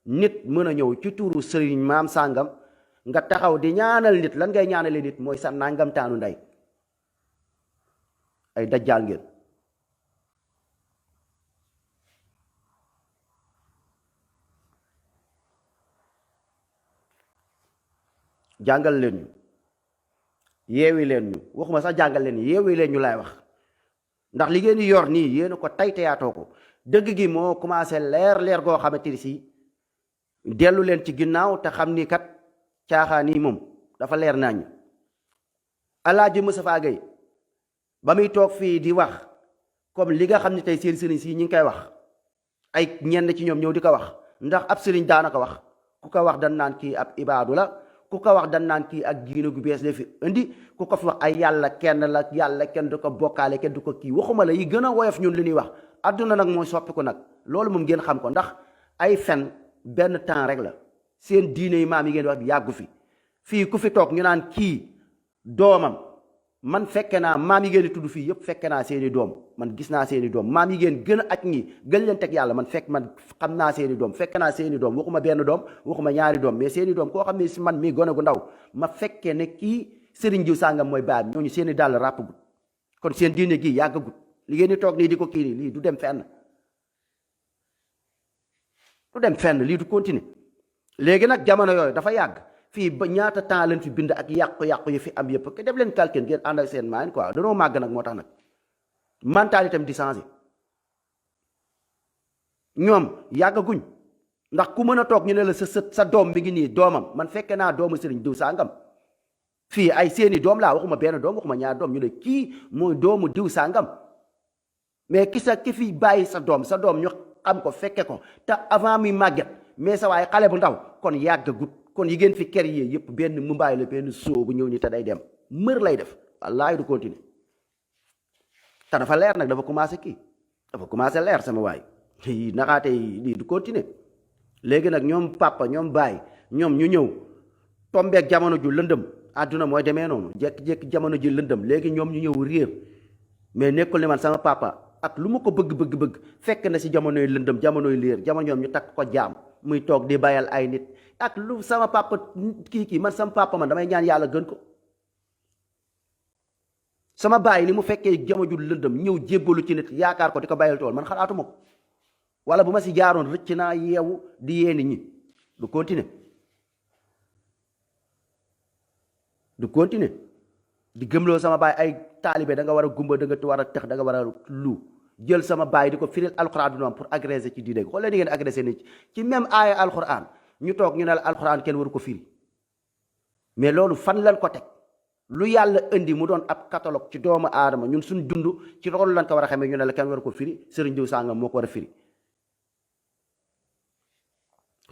nit mën a ñëw ci turu sëriñ maam sàngam nga taxaw di ñaanal nit lan ngay ñaanale nit mooy sa nangam taanu ndey ay dajjaal ngeen jàngal leen ñu yeewi leen ñu waxuma sax jàngal leen ñu yeewi leen ñu laay wax ndax li ngeen di yor nii yéen a ko tay teyaatoo ko dëgg gi moo commencé leer goo xamante ni si dellu leen ci ginnaaw te xam ni kat caaxaan yi moom dafa leer nañ Alaaji Moustapha Gueye ba muy toog fii di wax comme li nga xam ne tey seen sëriñ si ñi ngi koy wax ay ñenn ci ñoom ñëw di ko wax ndax ab sëriñ daana ko wax ku ko wax dan naan kii ab ibaadu la ku ko wax dan naan kii ak diine gu bees la fi indi ku ko fi wax ay yàlla kenn la yàlla kenn du ko bokkaale kenn du ko kii waxuma la yi gën a woyof ñun li ñuy wax adduna nag mooy soppi ko nag loolu moom ngeen xam ko ndax ay fen benn temps rek la seen diine yi maam yi ngeen wax yàggu fi fii ku fi toog ñu naan kii doomam man fekke naa maam yi ngeen di tudd fii yëpp fekke naa seeni doom man gis naa seeni doom maam yi ngeen gën a aj ñi gën leen teg yàlla man xam naa seeni doom fekke naa seeni doom waxuma benn doom waxuma ñaari doom mais seeni doom koo xam ne si man mii gone gu ndaw ma fekke ne kii sëriñ jiw sàngam mooy baay ñooñu seeni dàll ràpp gut kon seen diine gii yàggagut li ngeen di toog nii di ko kii nii lii du dem fenn lii du continuer léegi nag jamono yooyu dafa yàgg fii ba ñaata temps leen fi bind ak yàqu-yàqu yi fi am yëpp ke def leen calcul ngeen ànd ak seen maan quoi danoo màgg nag moo tax nag mentalité di changé ñoom yàggaguñ ndax ku mën a toog ñu ne la sa doom mi ngi nii doomam man fekke naa doomu sëriñ diw sàngam fii ay seeni doom laa waxuma benn doom waxuma ñaar doom ñu ne kii mooy doomu diw sàngam mais ki fi bàyyi sa doom ñu xam ko fekke ko te avant muy màgget mais sa waaye xale bu ndaw kon yàggagut kon yi ngeen fi ker yi yëpp benn mumbaay la benn soo bu ñëw ni te day dem mër lay def wallaahi du continuer te dafa leer nag dafa commencé leer sama waay naxaate yi lii du continuer. léegi nag ñoom papa ñoom baay ñoom ñu ñëw tombeek jamono ju lëndëm àdduna mooy demee noonu jékki-jékki jamono ji lëndëm léegi ñoom ñu ñëw réer mais nekkul ne man sama papa ak lu ma ko bëgg fekk na si jamonoy lëndëm jamonoy réer jamono ñoom ñu takk ko jaam muy toog di bayal ay nit ak lu sama papa kii man sama papa man damay ñaan yàlla gën ko. sama baay ni mu fekkee jamono ju lëndëm ñëw jébbalu ci nit yaakaar ko di ko bayal tool man xalaatuma ko wala bu ma si jaaroon rëcc naa yeewu di yee nit ñi du continuer di gëmloo sama baay ay taalibe da nga war a gumba da nga war a tex da nga war a lu jël sama baay di ko firil alxuraan du noonu pour agresser ci diine xool leen di ngeen agresser nit ci même aaya alxuraan ñu toog ñu ne la alxuraan kenn waru ko firi mais loolu fan lañ ko teg lu yàlla indi mu doon ab catalogue ci doomu aadama ñun suñ dund ci loolu lañ ko war a xamee ñu ne la kenn waru ko firi sëriñ diw sàngam moo ko war a firi.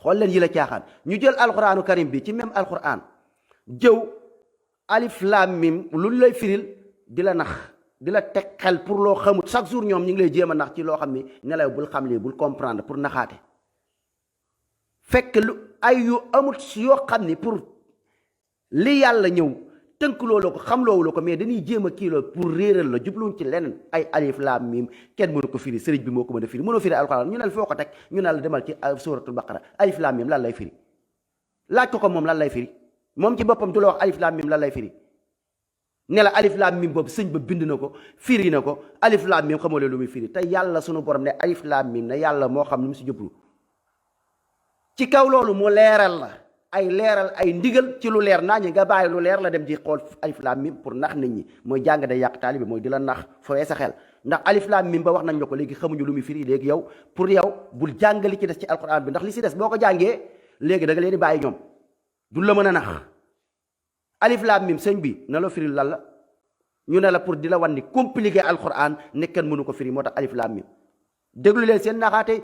xool leen yi la caaxaan ñu jël alxuraanu karim bi ci même alxuraan jëw alif laam mim lu lay firil di la nax di la teg xel pour loo xamut chaque jour ñoom ñu ngi lay jéem a nax ci loo xam ni nelaw bul xam lii bul comprendre pour naxaate fekk lu ay yu amut yoo xam ni pour li yàlla ñëw tënkuloo la ko xamloowu la ko mais dañuy jéem a kii la pour réeral la jubluwuñ ci leneen ay alif laam mim kenn mënu ko firi sëriñ bi moo ko mën a firi mënoo firi alxuraan ñu ne la foo ko teg ñu ne la demal ci suratul baqara alif laam mim lan lay firi laaj ko moom lan lay firi moom ci boppam du la wax alif laam mim lan lay firi ne la alif laam mim boobu sëñ ba bind na ko firi na ko alif laam mim xamoo leen lu muy firi te yàlla sunu borom ne alif laam mim ne yàlla moo xam lu mu si jublu ci kaw loolu mu leeral la ay ndigal ci lu leer naa ñi nga bàyyi lu leer la dem ji xool alif laam mim pour nax nit ñi mooy jàng day yàq taalibe mooy di la nax fooyee sa xel ndax alif laam mim ba wax nañ la ko léegi xamuñu lu muy firi léegi yow pour yow bul jàng li ci des ci alquran bi ndax li si des boo ko jàngee léegi da nga leen di bàyyi ñoom du la mën a nax alif laam mim sëñ bi na la firi lan la ñu ne la pour di la wan ni compliqué alquran ne kenn mënu ko firi moo tax alif laam mim déglu leen seen naxaate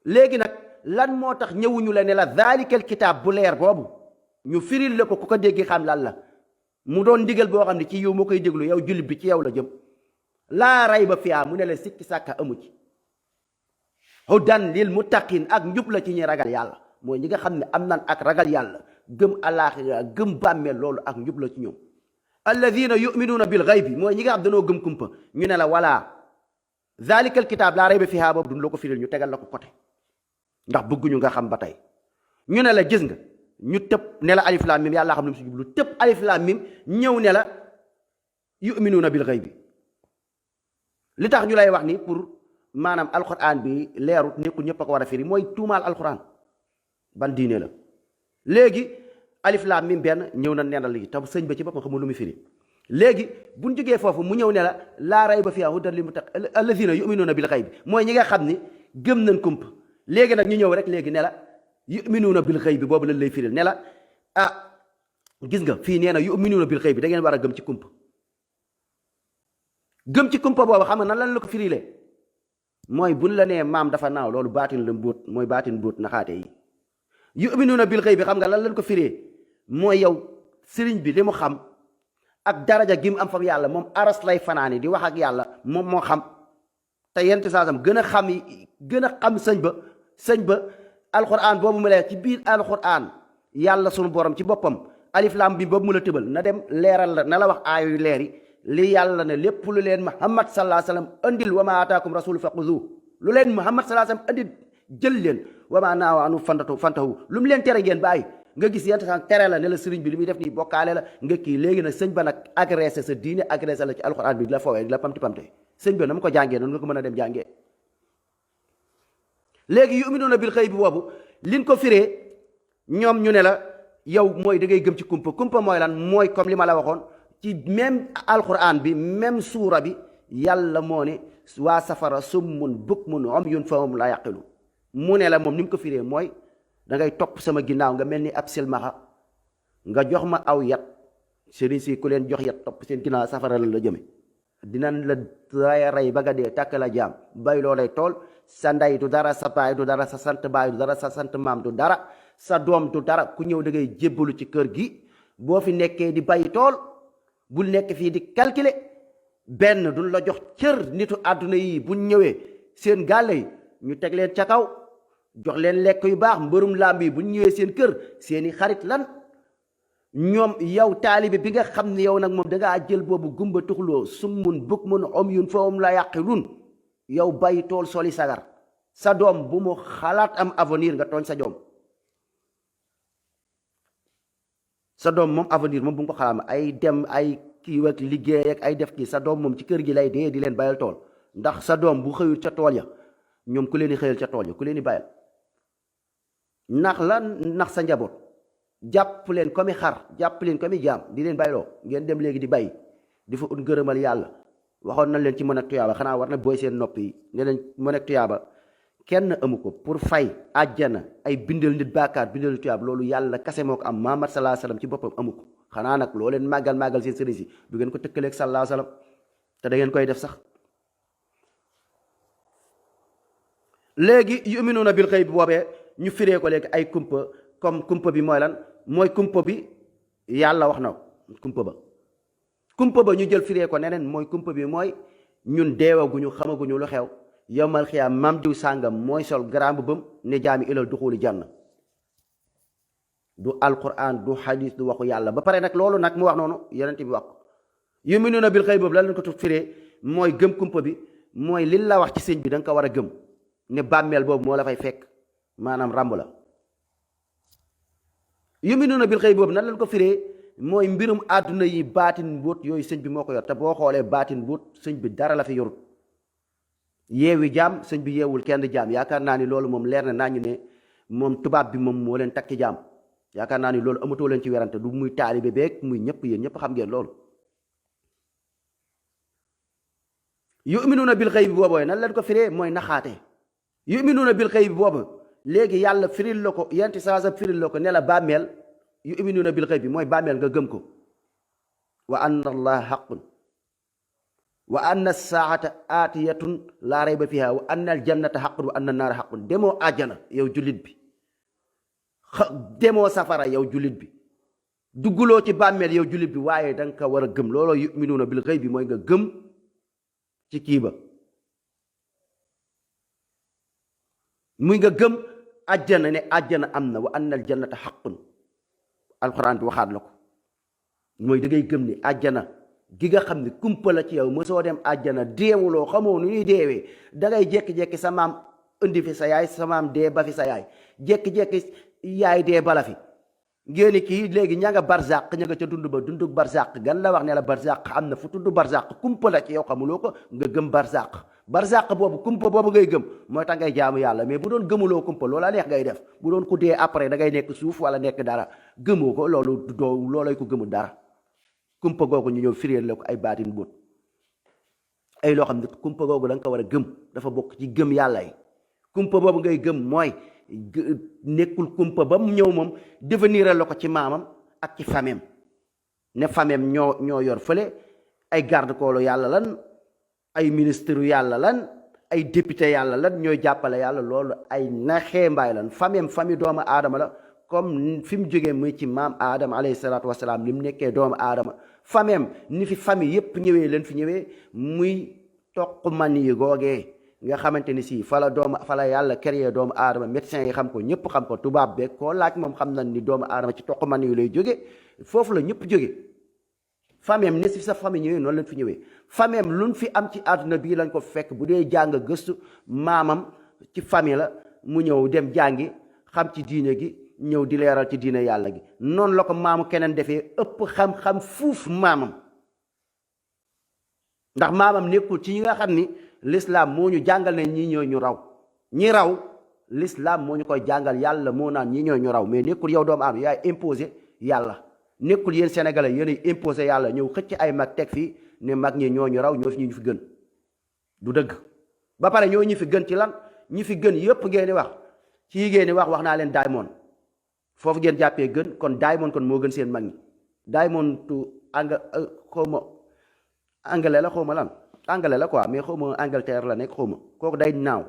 léegi nag lan moo tax ñëwuñu la ne la daalikal kitaab bu leer boobu ñu firil la ko ku ko dégg xam lan la mu doon ndigal boo xam ne ci yow moo koy déglu yow jullit bi ci yow la jëm laa rayba fiihaa mu ne la sikki sàkka amu ci hudan lil muttaqin ak njub la ci ñi ragal yàlla mooy ñi nga xam ne am nan ak ragal yàlla gëm alaaxira gëm bàmmeel loolu ak njub la ci ñoom alladina yuminuuna bil ghaybi mooy ñi nga xam danoo gëm kumpa ñu ne la wala daalikal kitaab laa rayba fiihaa boobu duñ la ko firil ñu tegal la ko côté ndax bëgguñu nga xam ba tey ñu ne la gis nga ñu tëb ne la alif laam mim yàlla xam ne mu si jublu tëb alif laam mim ñëw ne la yuminuuna bil ghaybi li tax ñu lay wax ni pour maanaam alquran bi leerut nekkul ñëpp a ko war a firi mooy tuumaal alquran ban diine la léegi alif laam mim benn ñëw na neenal lii te sëñ ba ci boppam xamul lu muy firi léegi buñ jógee foofu mu ñëw ne la laa rayba fiihaa hudan lil muttaqiin allazina yuminuuna bil ghaybi mooy ñi nga xam ni gëm nañ kumpa léegi nag ñu ñëw rek léegi ne la yuminuuna bil ghaybi boobu lañ lay firil ne la gis nga fii nee na yuminuuna bil ghaybi da ngeen war a gëm ci kumpa gëm ci kumpa boobu xam nga nan lan la ko firilee mooy buñ la nee maam dafa naaw loolu baatin la mbóot mooy baatin mbóot naxaate yi yuminuuna bil ghaybi xam nga lan lañ ko firee mooy yow sëriñ bi li mu xam ak daraja gi mu am fa yàlla moom aras lay fanaani di wax ak yàlla moom moo xam te yent saasam gën a xam sëñ ba alquran boobu mu leer ci biir alquran yàlla sunu borom ci boppam alif lam bi boobu mu la tëbal na dem leeral la na la wax aayu yu leer yi li yàlla ne lépp lu leen muhammad sallallahu alayhi wasallam andil wa ma ataakum rasul faquzu lu leen muhammad sallallahu alayhi wasallam andil jël leen wa ma naawa anu fantahu lu mu leen tere ngeen bàyyi nga gis yent sax tere la ne la sëriñ bi li muy def nii bokkaale la nga kii léegi nag sëñ ba nag agressé sa diine agressé la ci alquran bi di la fowee di la pamti pamte sëñ bi na mu ko jàngee noonu nga ko mën a dem jàngee léegi yuminuuna bil ghaybi boobu liñ ko firee ñoom ñu ne la yow mooy da ngay gëm ci kumpa mooy lan mooy comme li ma la waxoon ci même alquran bi même suura bi yàlla moo ne waa safara summun bukmun umyun fahum laa yaqilu mu ne la moom ni mu ko firee mooy da ngay topp sama ginnaaw nga mel ni ab silmaxa nga jox ma aw yat sëriñ si ku leen jox yat topp seen ginnaaw safara la jëme dinañ la rey ba nga dee tàkk la jaam bay loo lay tool sa ndey du dara sa baay du dara sa sant baay du dara sa sant maam du dara sa doom du dara ku ñëw da ngay jébbalu ci kër gi boo fi nekkee di bay tool bul nekk fii di calculer benn duñ la jox cër nitu àdduna yi buñ ñëwee seen gàlle yi ñu teg leen ca kaw jox leen lekk yu baax mbërum làmb yi bu ñu ñëwee seen kër seeni xarit lan ñoom yow taalibe bi nga xam ne yow nag moom dangaa jël boobu gumba tuxloo summun bukmun umyun fahum laa yaqilun yow bàyyi tool soli sagar sa doom bu mu xalaat am avenir nga tooñ sa doom sa doom moom avenir moom bu mu ko xalaat ay dem ay kii ak liggéey ak ay def kii sa doom moom ci kër gi lay dee di leen bayal tool ndax sa doom bu xëyul ca tool ya ñoom ku leen di xëyal ca tool ya ku leen di bayal ndax la ndax sa njaboot jàpp leen comme xar jàpp leen comme jaam di leen bayloo ngeen dem léegi di bay di fa ut ngërëmal yàlla waxoon nañ leen ci mën ak tuyaaba xanaa war na booy seen nopp yi ne leen mën ak tuyaaba kenn amu ko pour fay àjjana ay bindal nit baakaar bindal nit tuyaaba loolu yàlla kase moo ko am Muhammad sallallahu alayhi wasallam ci boppam amu ko xanaa nag loo leen màggal seen sëriñ si du ngeen ko tëkkaleeg sallallahu alayhi wasallam te da ngeen koy def sax léegi yuminuuna bil xayb boobee ñu firee ko léegi ay kumpa comme kumpa bi mooy lan mooy kumpa bi yàlla wax na kumpa ba ñu jël firee ko neneen mooy kumpa bi mooy ñun deewaguñu xamaguñu lu xew yowmal xiyaam mam diw sàngam mooy sol garamb bam ne jaami ilal duxuli janna du alquran du hadis du waxu yàlla ba pare nag loolu nag mu wax noonu yonent bi wax ko yuminuuna bil xayb boobu lan lañ ko tut firee mooy gëm kumpa bi mooy li la wax ci sëñ bi da nga ko war a gëm ne bàmmeel boobu moo la fay fekk maanaam ràmb la yuminuuna bil xayb boobu nan lañ ko firee mooy mbirum àdduna yi baatin mbóot yooyu sëñ bi moo ko yor te boo xoolee baatin mbóot sëñ bi dara la fi yorut yeewi jaam sëñ bi yeewul kenn jaam yaakaar naa ni loolu moom leer na naa ñu ne moom tubaab bi moom moo leen takki jaam yaakaar naa ni loolu amatoo leen ci werante du muy taalibe beeg muy ñëpp yéen ñëpp xam ngeen loolu yuminuuna bil xayb boobu nan lañ ko firee mooy naxaate yuminuuna bil xayb boobu léegi yàlla firil la ko yanti saasa firil la ko ne la bàmmeel yuminuuna bil xayb bi mooy bàmmeel nga gëm ko wa anna allaha xaqun wa anna saata aatiyatun laa rayba fiha wa anna al jannata xaqun wa anna naara xaqun demoo àjjana yow jullit bi demoo safara yow jullit bi dugguloo ci bàmmeel yow jullit bi waaye da nga ko war a gëm looloo yuminuuna bil xayb bi mooy nga gëm ci kii ba muy nga gëm àjjana ne àjjana am na wa anna al jannata xaqun alxuraan bi waxaat la ko mooy da ngay gëm ni àjjana gi nga xam ne kumpa la ci yow mosoo dem àjjana deewuloo xamoo nu ñuy deewee da ngay jékki-jékki sa maam indi fi sa yaay sa maam dee ba fi sa yaay jékki-jékki yaay dee bala fi ngéeni kii léegi ña nga barzaq ña nga ca dund ba dundug barzaq gan la wax ne la barzaq am na fu tudd barzaq kumpa la ci yow xamuloo ko nga gëm barzaq boobu kumpa boobu ngay gëm mooy tax ngay jaamu yàlla mais bu doon gëmuloo kumpa loola neex ngay def bu doon ku dee après da ngay nekk suuf wala nekk dara gëmoo ko loolu doo loolay ko gëmul dara kumpa googu ñu ñëw fireel la ko ay baatin bóot ay loo xam ne kumpa googu da nga ko war a gëm dafa bokk ci gëm yàlla yi kumpa boobu ngay gëm mooy nekkul kumpa ba mu ñëw moom devenir la ko ci maamam ak ci famem ne famem ñoo yor fële ay garde corps yàlla lan ay ministre yàlla lan ay député yàlla lan ñooy jàppale yàlla loolu ay naxee mbaay lan famem famille doomu aadama la comme fi mu jógee muy ci maam aadama alayhi salaatu wasalaam li mu nekkee doomu aadama famem ni fi famille yépp ñëwee leen fi ñëwee muy toq man yi googee nga xamante ni si fa la yàlla créé doomu aadama médecin yi xam ko ñëpp xam ko tubaab beeg koo laaj moom xam nañ ni doomu aadama ci toq man yi lay jóge foofu la ñëpp jóge famem ni si sa famille ñëwee noonu lañ fi ñëwee famem luñ fi am ci àdduna bii lañ ko fekk bu dee jàng gëstu maamam ci famille la mu ñëw dem jàngi xam ci diine gi ñëw di leeral ci diine yàlla gi noonu la ko maamu keneen defee ëpp xam-xam fuuf maamam ndax maamam nekkul ci ñi nga xam ni l'islam moo ñu jàngal ne ñii ñoo ñu raw ñi raw l'islam moo ñu koy jàngal yàlla moo naan ñii ñoo ñu raw mais nekkul yow doomu aadama yaay imposé yàlla nekkul yéen sénégalais yéenay imposé yàlla ñëw xëcc ay mag teg fii ne mag ñi ñoo ñu raw ñoo fi ñu fi gën du dëgg ba pare ñoo ñi fi gën ci lan ñi fi gën yépp ngeen di wax ci yi ngeen di wax naa leen Diamond foofu ngeen jàppee gën kon Diamond kon moo gën seen mag ñi Diamond tu xawma anglais la xawma lan anglais la quoi mais xawma Angleterre la nekk xawma kooku day naaw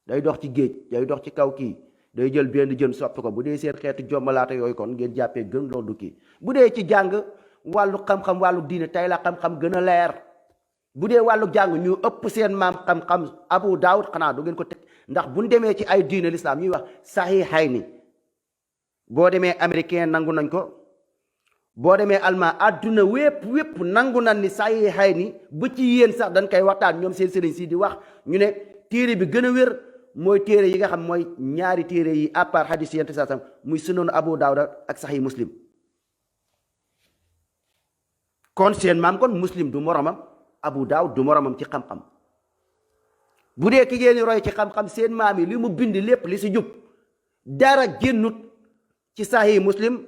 day dox ci géej day dox ci kaw kii day jël benn jën soppi ko bu dee seen xeetu jommalaata yooyu kon ngeen jàppee gën loolu du kii bu dee ci jàng wàllu xam-xam wàllu diine tey la xam-xam gën a leer bu dee wàllu jàng ñu ëpp seen maam xam-xam Abu Daawud xanaa du ngeen ko teg ndax buñ demee ci ay diine l'islam ñuy wax saxiixayni boo demee américain nangu nañ ko boo demee allemand adduna wépp nangu nañ ni saxiixayni ba ci yéen sax dañ koy waxtaan ñoom seen sëriñ si di wax ñu ne téere bi gën a wér mooy téere yi nga xam mooy ñaari téere yi à part hadis yent saa sam muy sunan Abu Daawuda ak Sahih Muslim kon seen maam kon Muslim du moromam Abu Daawud du moromam ci xam-xam bu dee ki ngeen roy ci xam-xam seen maam yi li mu bind lépp li si jub dara génnut ci Sahih Muslim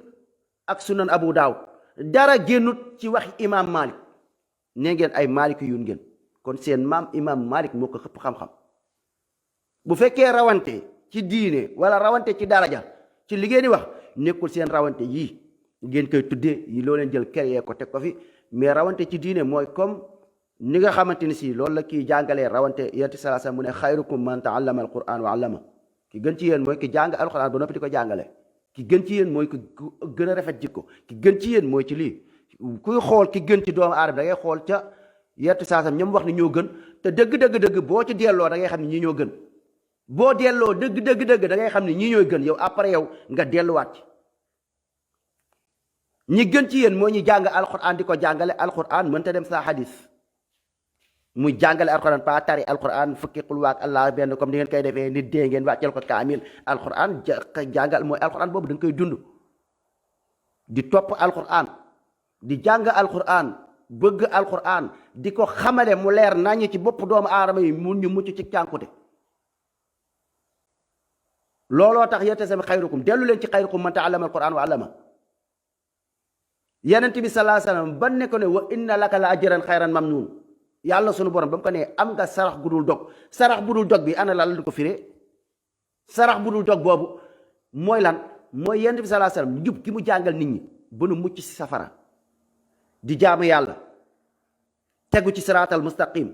ak sunan Abu Daawud dara génnut ci wax imam Malik nee ngeen ay Malik yu ngeen kon seen maam imam Malik moo ko xëpp xam-xam bu fekkee rawante ci diine wala rawante ci daraja ci li ngeen di wax nekkul seen rawante yii ngeen koy tuddee yi loo leen jël créé ko teg ko fi mais rawante ci diine mooy comme ni nga xamante ni si loolu la kii jàngalee rawante yonent sallallahu alayhi wasallam mu ne xayrukum man ta'allama al-Qur'an wa 'allama ki gën ci yéen mooy ki jàng alquran ba noppi di ko jàngale ki gën ci yéen mooy ki gën a rafet jikko ki gën ci yéen mooy ci lii kuy xool ki gën ci doomu aadama da ngay xool ca yonent sallallahu alayhi wasallam ñoom wax ni ñoo gën te dëgg boo ci delloo da ngay xam ne ñii ñoo gën boo delloo dëgg da ngay xam ne ñii ñooy gën yow après yow nga delluwaat ci ñi gën ci yéen moo ñu jàng alquran di ko jàngale alquran mënta dem saa hadis muy jàngale alquran pa tari alquran fukki xul waak allah benn comme ni ngeen koy defee nit dee ngeen wàcceel ko kaamil alquran jàngal mooy alquran boobu da nga koy dund di topp alquran di jàng alquran bëgg alquran di ko xamale mu leer nañu ci bopp doomu aadama yi mun ñu mucc ci cànkute looloo tax yente sami xayrukum dellu leen ci xayrukum man ta'allama alquran wa 'allama yenent bi sallallahu alayhi wasallam ban ne ko ne wa inna laka la ajran xayran mamnun yàlla sunu borom ba mu ko ne am nga sarax bu dul dog sarax bu dul dog bi ana lan la ko firee sarax bu dul dog boobu mooy lan mooy yenent bi sallallahu alayhi wasallam njub gi mu jàngal nit ñi ba nu mucc ci safara di jaamu yàlla tegu ci siraatal mustaqim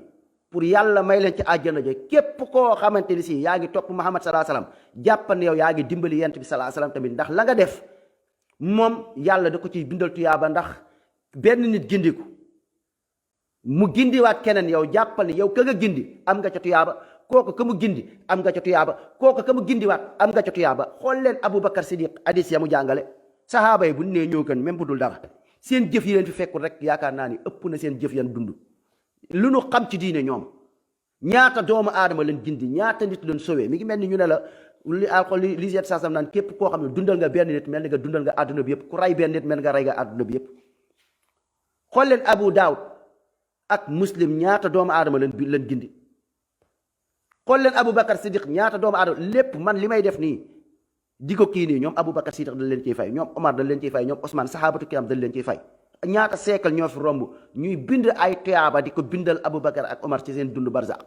pour yàlla may leen ci àjjana ja képp koo xamante ni si yaa ngi topp Muhammad sallallahu alayhi wasallam jàppan yow yaa ngi dimbali yenent bi sallallahu alayhi wasallam tamit ndax la nga def moom yàlla da ko ci bindal tuyaaba ndax benn nit gindiku mu gindiwaat keneen yow jàppal ni yow ka nga gindi am nga ca tuyaaba kooku ka mu gindi am nga ca tuyaaba kooku ka mu gindiwaat am nga ca tuyaaba xool leen Aboubacar Siddiq hadis ya mu jàngale sahaaba yi bu nee ñoo gën même bu dul dara seen jëf yi leen fi fekkul rek yaakaar naa ni ëpp na seen jëf yan dund lu nu xam ci diine ñoom ñaata doomu aadama leen gindi ñaata nit leen sowee mi ngi mel ni ñu ne la li jet sasam naan képp koo xam ne dundal nga benn nit mel ni nga dundal nga àdduna bi yëpp ku rey benn nit mel nga rey nga àdduna bi yëpp xool leen Abu Daawud ak Muslim ñaata doomu aadama leen gindi xool leen Aboubacar Siddiq ñaata doomu aadama lépp man li may def nii di ko kii nii ñoom Aboubacar Siddiq dañ leen ciy fay ñoom Omar dañ leen ciy fay ñoom Ousmane sahabatu kiram dañ leen ciy fay ñaata siècle ñoo fi romb ñuy bind ay tuyaaba di ko bindal Aboubacar ak Omar ci seen dund barzaq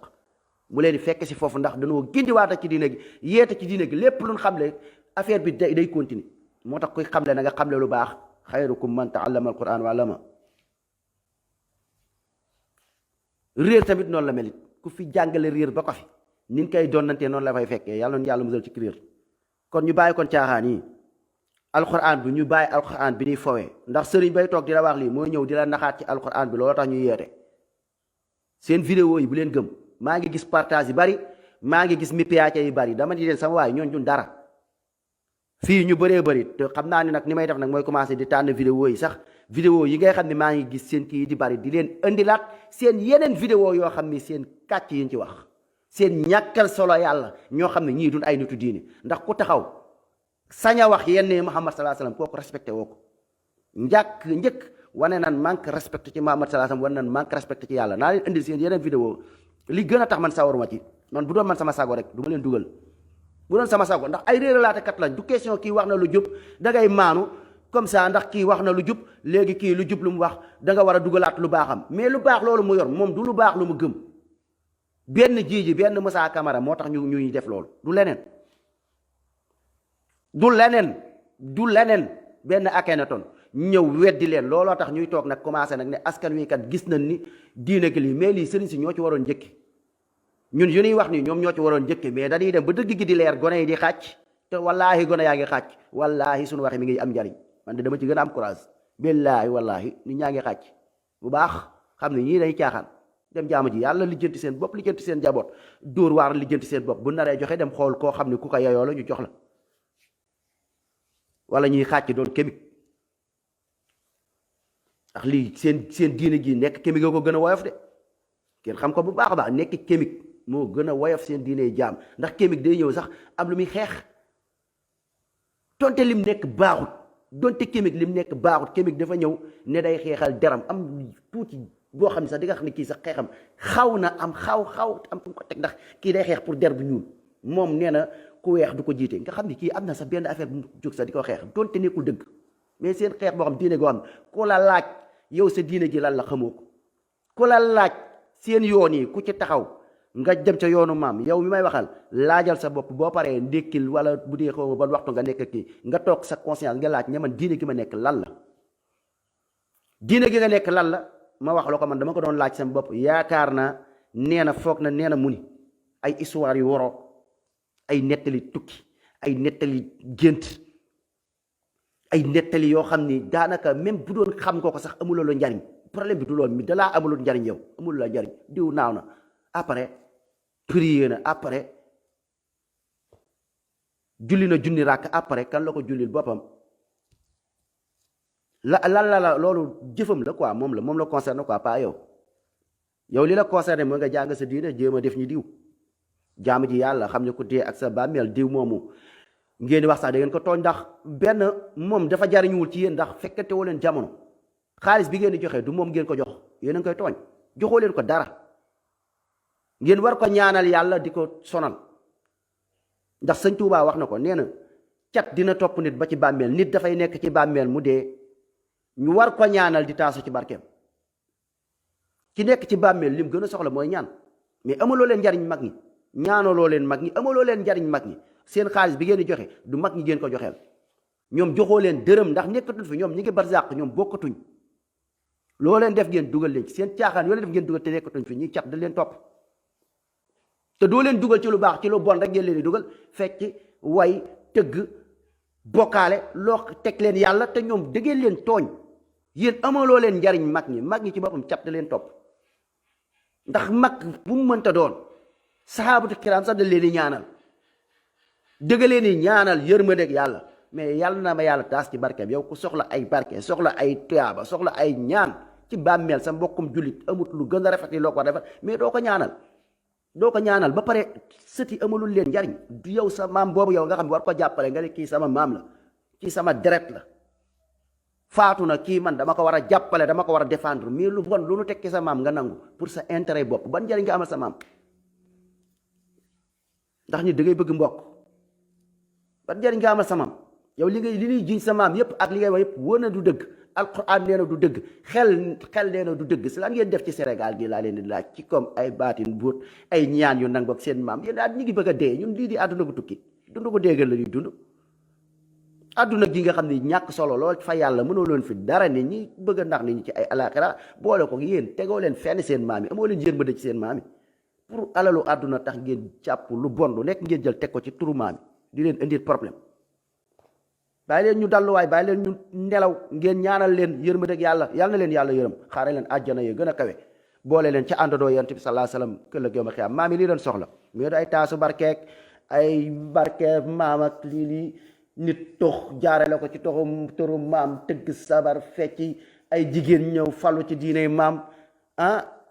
mu leen di fekk si foofu ndax dañoo gindiwaata ci diine gi yeete ci diine gi lépp luñ xamle affaire bi day continuer moo tax kuy xamle na nga xamle lu baax xayrukum man ta'allama alquran wa 'allama réer tamit noonu la melit ku fi jàngale réer ba ko fi ni ñu koy donnantee noonu la fay fekkee yàlla noonu yàlla musal ci réer kon ñu bàyyi kon caaxaan yi alquran bi ñu bàyyi alquran bi ñuy fowee ndax sëriñ bay toog di la wax lii mooy ñëw di la naxaat ci alquran bi loolu tax ñuy yeete seen vidéo yi bu leen gëm maa ngi gis partage yi bari maa ngi gis mipiace yi bari dama di leen sama waay ñoon ñun dara fii ñu bëree bëri te xam naa ni nag ni may def nag mooy commencé di tànn vidéo yi sax vidéo yi ngay xam ne maa ngi gis seen kii di bari di leen indilaat seen yeneen vidéo yoo xam ni seen kàcc yi ñu ci wax seen ñàkkal solo yàlla ñoo xam ne ñii duñ ay nitu diine ndax ku taxaw sañ a wax yenn Muhammad sallallahu alayhi wasallam kooku respecté woo ko njëkk wane nan manque respecté ci Muhammad sallallahu alayhi wasallam wane nan manque respecté ci yàlla naa leen indil seen yeneen vidéo li gën a tax man sawaruma ci noonu bu doon man sama sago rek du ma leen dugal bu doon sama sago ndax ay réeralaate kat lañ du question kii wax na lu jub da ngay maanu comme ça ndax kii wax na lu jub léegi kii lu jub lu mu wax da nga war a dugalaat lu baaxam mais lu baax loolu mu yor moom du lu baax lu mu gëm benn jiiji benn Moussa Camara moo tax ñuy def loolu du leneen du leneen benn Akhenaton ñëw weddi leen looloo tax ñuy toog nag commencé nag ne askan wi kat gis nañ ni diine gi lii mais lii sëriñ si ñoo ci waroon njëkki ñun yu ñuy wax nii ñoom ñoo ci waroon njëkki mais dañuy dem ba dëgg gi di leer gone yi di xàcc te wallaahi gone yaa ngi xàcc wallaahi suñu waxe mi ngi am njariñ man de dama ci gën a am courage billaahi wallaahi nit ñaa ngi xàcc bu baax xam ne ñii dañuy caaxaan dem jaamu ji yàlla lijjanti seen bopp lijjanti seen jaboot dóor waar lijjanti seen bopp bu naree joxe dem xool koo xam ne ku ko yeyoo la ñu jox la wala ñuy xàcc doon kémik ndax lii seen diine gi nekk kémik ko gën a woyof de kenn xam ko bu baax a baax nekk kémik moo gën a woyof seen diine jaam ndax kémik day ñëw sax am lu muy xeex tonte lim nekk baaxut donte kémik lim nekk baaxut kémik dafa ñëw ne day xeexal deram am tuuti boo xam ne sax di nga xam ne kii sax xeexam xaw na am xaw am fu mu ko teg ndax kii day xeex pour der bu ñuul moom nee na ku weex du ko jiite nga xam ne kii am na sax benn affaire bu jóg sax di ko xeex donte nekkul dëgg mais seen xeex boo xam diine goo xam ku la laaj yow sa diine ji lan la xamoo ko ku la laaj seen yoon yi ku ci taxaw nga dem ca yoonu maam yow mi may waxal laajal sa bopp boo paree ndékkil wala bu dee xaw ma ban waxtu nga nekk kii nga toog sa conscience nga laaj ne man diine gi ma nekk lan la diine gi nga nekk lan la ma wax la ko man dama ko doon laaj sama bopp yaakaar naa nee na foog na nee na mu ni ay histoire yu waroo ay nettali tukki ay nettali gént ay nettali yoo xam ni daanaka même bu doon xam nga ko sax amuloo la njariñ problème bi du loolu mi dalaa amulul njariñ yow amuloo la njariñ diw naaw na après prier na après julli na junni ràkk après kan la ko jullil boppam la loolu jëfam la quoi moom la concerné quoi pas yow li la concerné mooy nga jàng sa diine jéem a def ñi diw jaamu ji yàlla xam ne ku dee ak sa bàmmeel diw moomu ngeen di wax sax da ngeen ko tooñ ndax benn moom dafa jariñuwul ci yéen ndax fekkante woo leen jamono xaalis bi ngeen di joxe du moom ngeen ko jox yéen a ngi koy tooñ joxoo leen ko dara ngeen war ko ñaanal yàlla di ko sonal ndax sëñ Tuubaa wax na ko nee na cat dina topp nit ba ci bàmmeel nit dafay nekk ci bàmmeel mu dee ñu war ko ñaanal di taasu ci barkeem ki nekk ci bàmmeel lim gën a soxla mooy ñaan mais amaloo leen njariñ mag ñi ñaanaloo leen mag ñi amaloo leen njariñ mag ñi seen xaalis bi ngeen di joxe du mag ñi ngeen ko joxeel ñoom joxoo leen dërëm ndax nekkatuñ fi ñoom ñi ngi barzaq ñoom bokkatuñ loo leen def ngeen dugal leen ci seen caaxaan yoo leen def ngeen dugal te nekkatuñ fi ñuy cat da leen topp te doo leen dugal ci lu baax ci lu bon rek ngeen leen di dugal fecc way tëgg bokkaale loo teg leen yàlla te ñoom da ngeen leen tooñ yéen amaloo leen njariñ mag ñi ci boppam cat da leen topp ndax mag bu mu mënta doon saxaabatu kiraam sax da leen di ñaanal dëgg leen di ñaanal yërmandeeg yàlla mais yàlla na ma yàlla taas ci barkeem yow ku soxla ay barke soxla ay tuyaaba soxla ay ñaan ci bàmmeel sa mbokkum jullit amut lu gën a rafet yi loo ko defal mais doo ko ñaanal ba pare sëti amalul leen njariñ du yow sa maam boobu yow nga xam ne war ko jàppale nga ne kii sama maam la kii sama deret la faatu na kii man dama ko war a jàppale dama ko war a défendre mais lu bon lu nu tekki sa maam nga nangu pour sa intérêt bopp ban njariñ nga amal sa maam ndax ni da ngay bëgg mbokk ban njariñ nga amal sa maam yow li ñuy jiñ sa maam yépp ak li ngay wax yépp wóor na du dëgg alquran nee na du dëgg xel nee na du dëgg si lan ngeen def ci Sénégal gi laa leen di laaj ci comme ay baatin buut ay ñaan yu nangu ak seen maam yéen daal ñi ngi bëgg a dee ñun lii di àdduna bu tukki dund ko déggal la ñuy dund àdduna gi nga xam ne ñàkk solo lool fa yàlla mënoo leen fi dara nit ñi bëgg a ndax nit ñi ci ay alaxira boole ko yéen tegoo leen fenn seen maam yi amoo leen yërmande ci seen maam yi pour alalu àdduna tax ngeen jàpp lu bon lu nekk ngeen jël teg ko ci turu maam yi di leen indil problème bàyyi leen ñu dalluwaay bàyyi leen ñu nelaw ngeen ñaanal leen yërmande ak yàlla na leen yàlla yërëm xaare leen àjjana yi gën a kawe boole leen ca àndandoo yonent bi sallallahu alayhi wasallam këllëg yawmal xiyaam maam yi lii leen soxla mais ay taasu barkeek ay barkeek maam ak lii nit tox jaarale ko ci toxum turu maam tëgg sabar fecci ay jigéen ñëw falu ci diine maam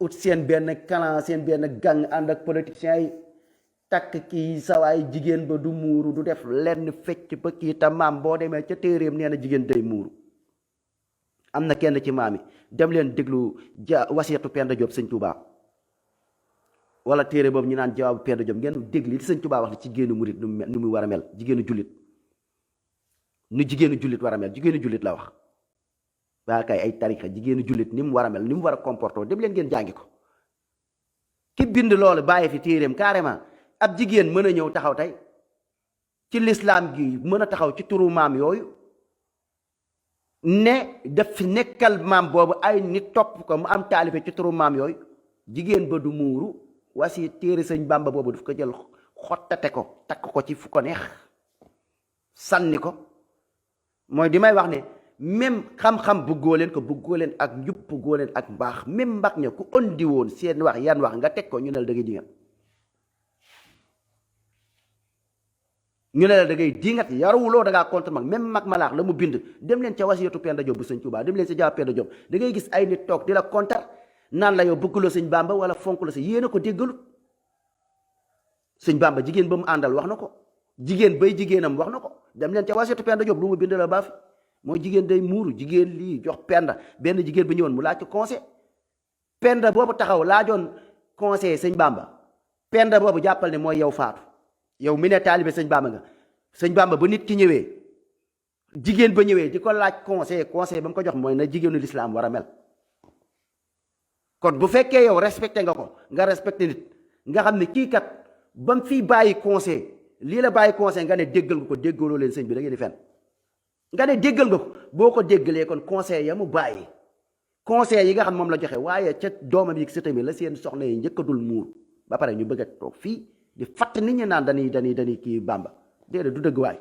ut seen benn clan seen benn gang ànd ak politiciens yi takk kii sawaay jigéen ba du muuru du def lenn fecc ba kii ta maam boo demee ca téeréem nee na jigéen day muuru am na kenn ci maam yi dem leen déglu wasiyatu Penda Diop sëñ Touba wala téere boobu ñu naan jawaabu Penda Diop ngeen dégg li sëñ Touba wax ci jigéenu murit nu mu war a mel jigéenu jullit nu jigéenu jullit war a mel jigéenu jullit la wax waa kay ay tarixa jigéenu jullit ni mu war a mel ni mu war a comporter dem leen ngeen jàngi ko ki bind loolu bàyyi fi téeréem carrément ab jigéen mën a ñëw taxaw tey ci lislaam gi mën a taxaw ci turu maam yooyu ne daf fi nekkal maam boobu ay nit topp ko mu am taalife ci turu maam yooyu jigéen ba du muuru wasi téere sëñ Bàmba boobu daf ko jël xottate ko takk ko ci fu ko neex sànni ko mooy di may wax ne même xam-xam bëggoo leen ko, bëggoo leen ak njub, bëggoo leen ak mbaax. même mag ña ku andi woon seen wax yan wax nga teg ko ñu ne la da ngay dingat, ñu ne la da ngay dingat, yarawuloo da ngaa contre mag. même mag malaax la mu bind, dem leen ca wasiyatu Penda Diop bu sëñ Tuubaa, dem leen sa jaa Penda Diop, da ngay gis ay nit toog di la kontar naan la yow bëgguloo sëñ Bamba wala fonk la sa yéen a ko déggalut. sëñ Bamba jigéen ba mu àndal wax na ko, jigéen bay jigéenam wax na ko. dem leen ca wasiyatu Penda Diop lu mu bind la baafi mooy jigéen day muuru, jigéen lii jox Penda. benn jigéen ba ñëwoon mu laaj ko conseil, Penda boobu taxaw laajoon conseil sëñ Bamba. Penda boobu jàppal ne mooy yow Faatu, yow mi ne taalibe sëñ Bamba nga. sëñ Bamba ba nit ki ñëwee, jigéen ba ñëwee di ko laaj conseil ba mu ko jox mooy na jigéenu lislaam war a mel. kon bu fekkee yow respecté nga ko, nga respecté nit, nga xam ne kii kat ba mu fiy bàyyi conseil lii la bàyyi conseil, nga ne déggal nga ko, déggaloo leen sëñ bi da ngeen di fen. nga ne déggal nga ko, boo ko déggalee kon conseil ya mu bàyyi, conseil yi nga xam moom la joxe, waaye ca doomam yi sëtam yi la seen soxna yi njëkkadul muur ba pare ñu bëgg a toog fii di fatt nit ñi naan dañuy kii Bamba. déedéet du dëgg waay,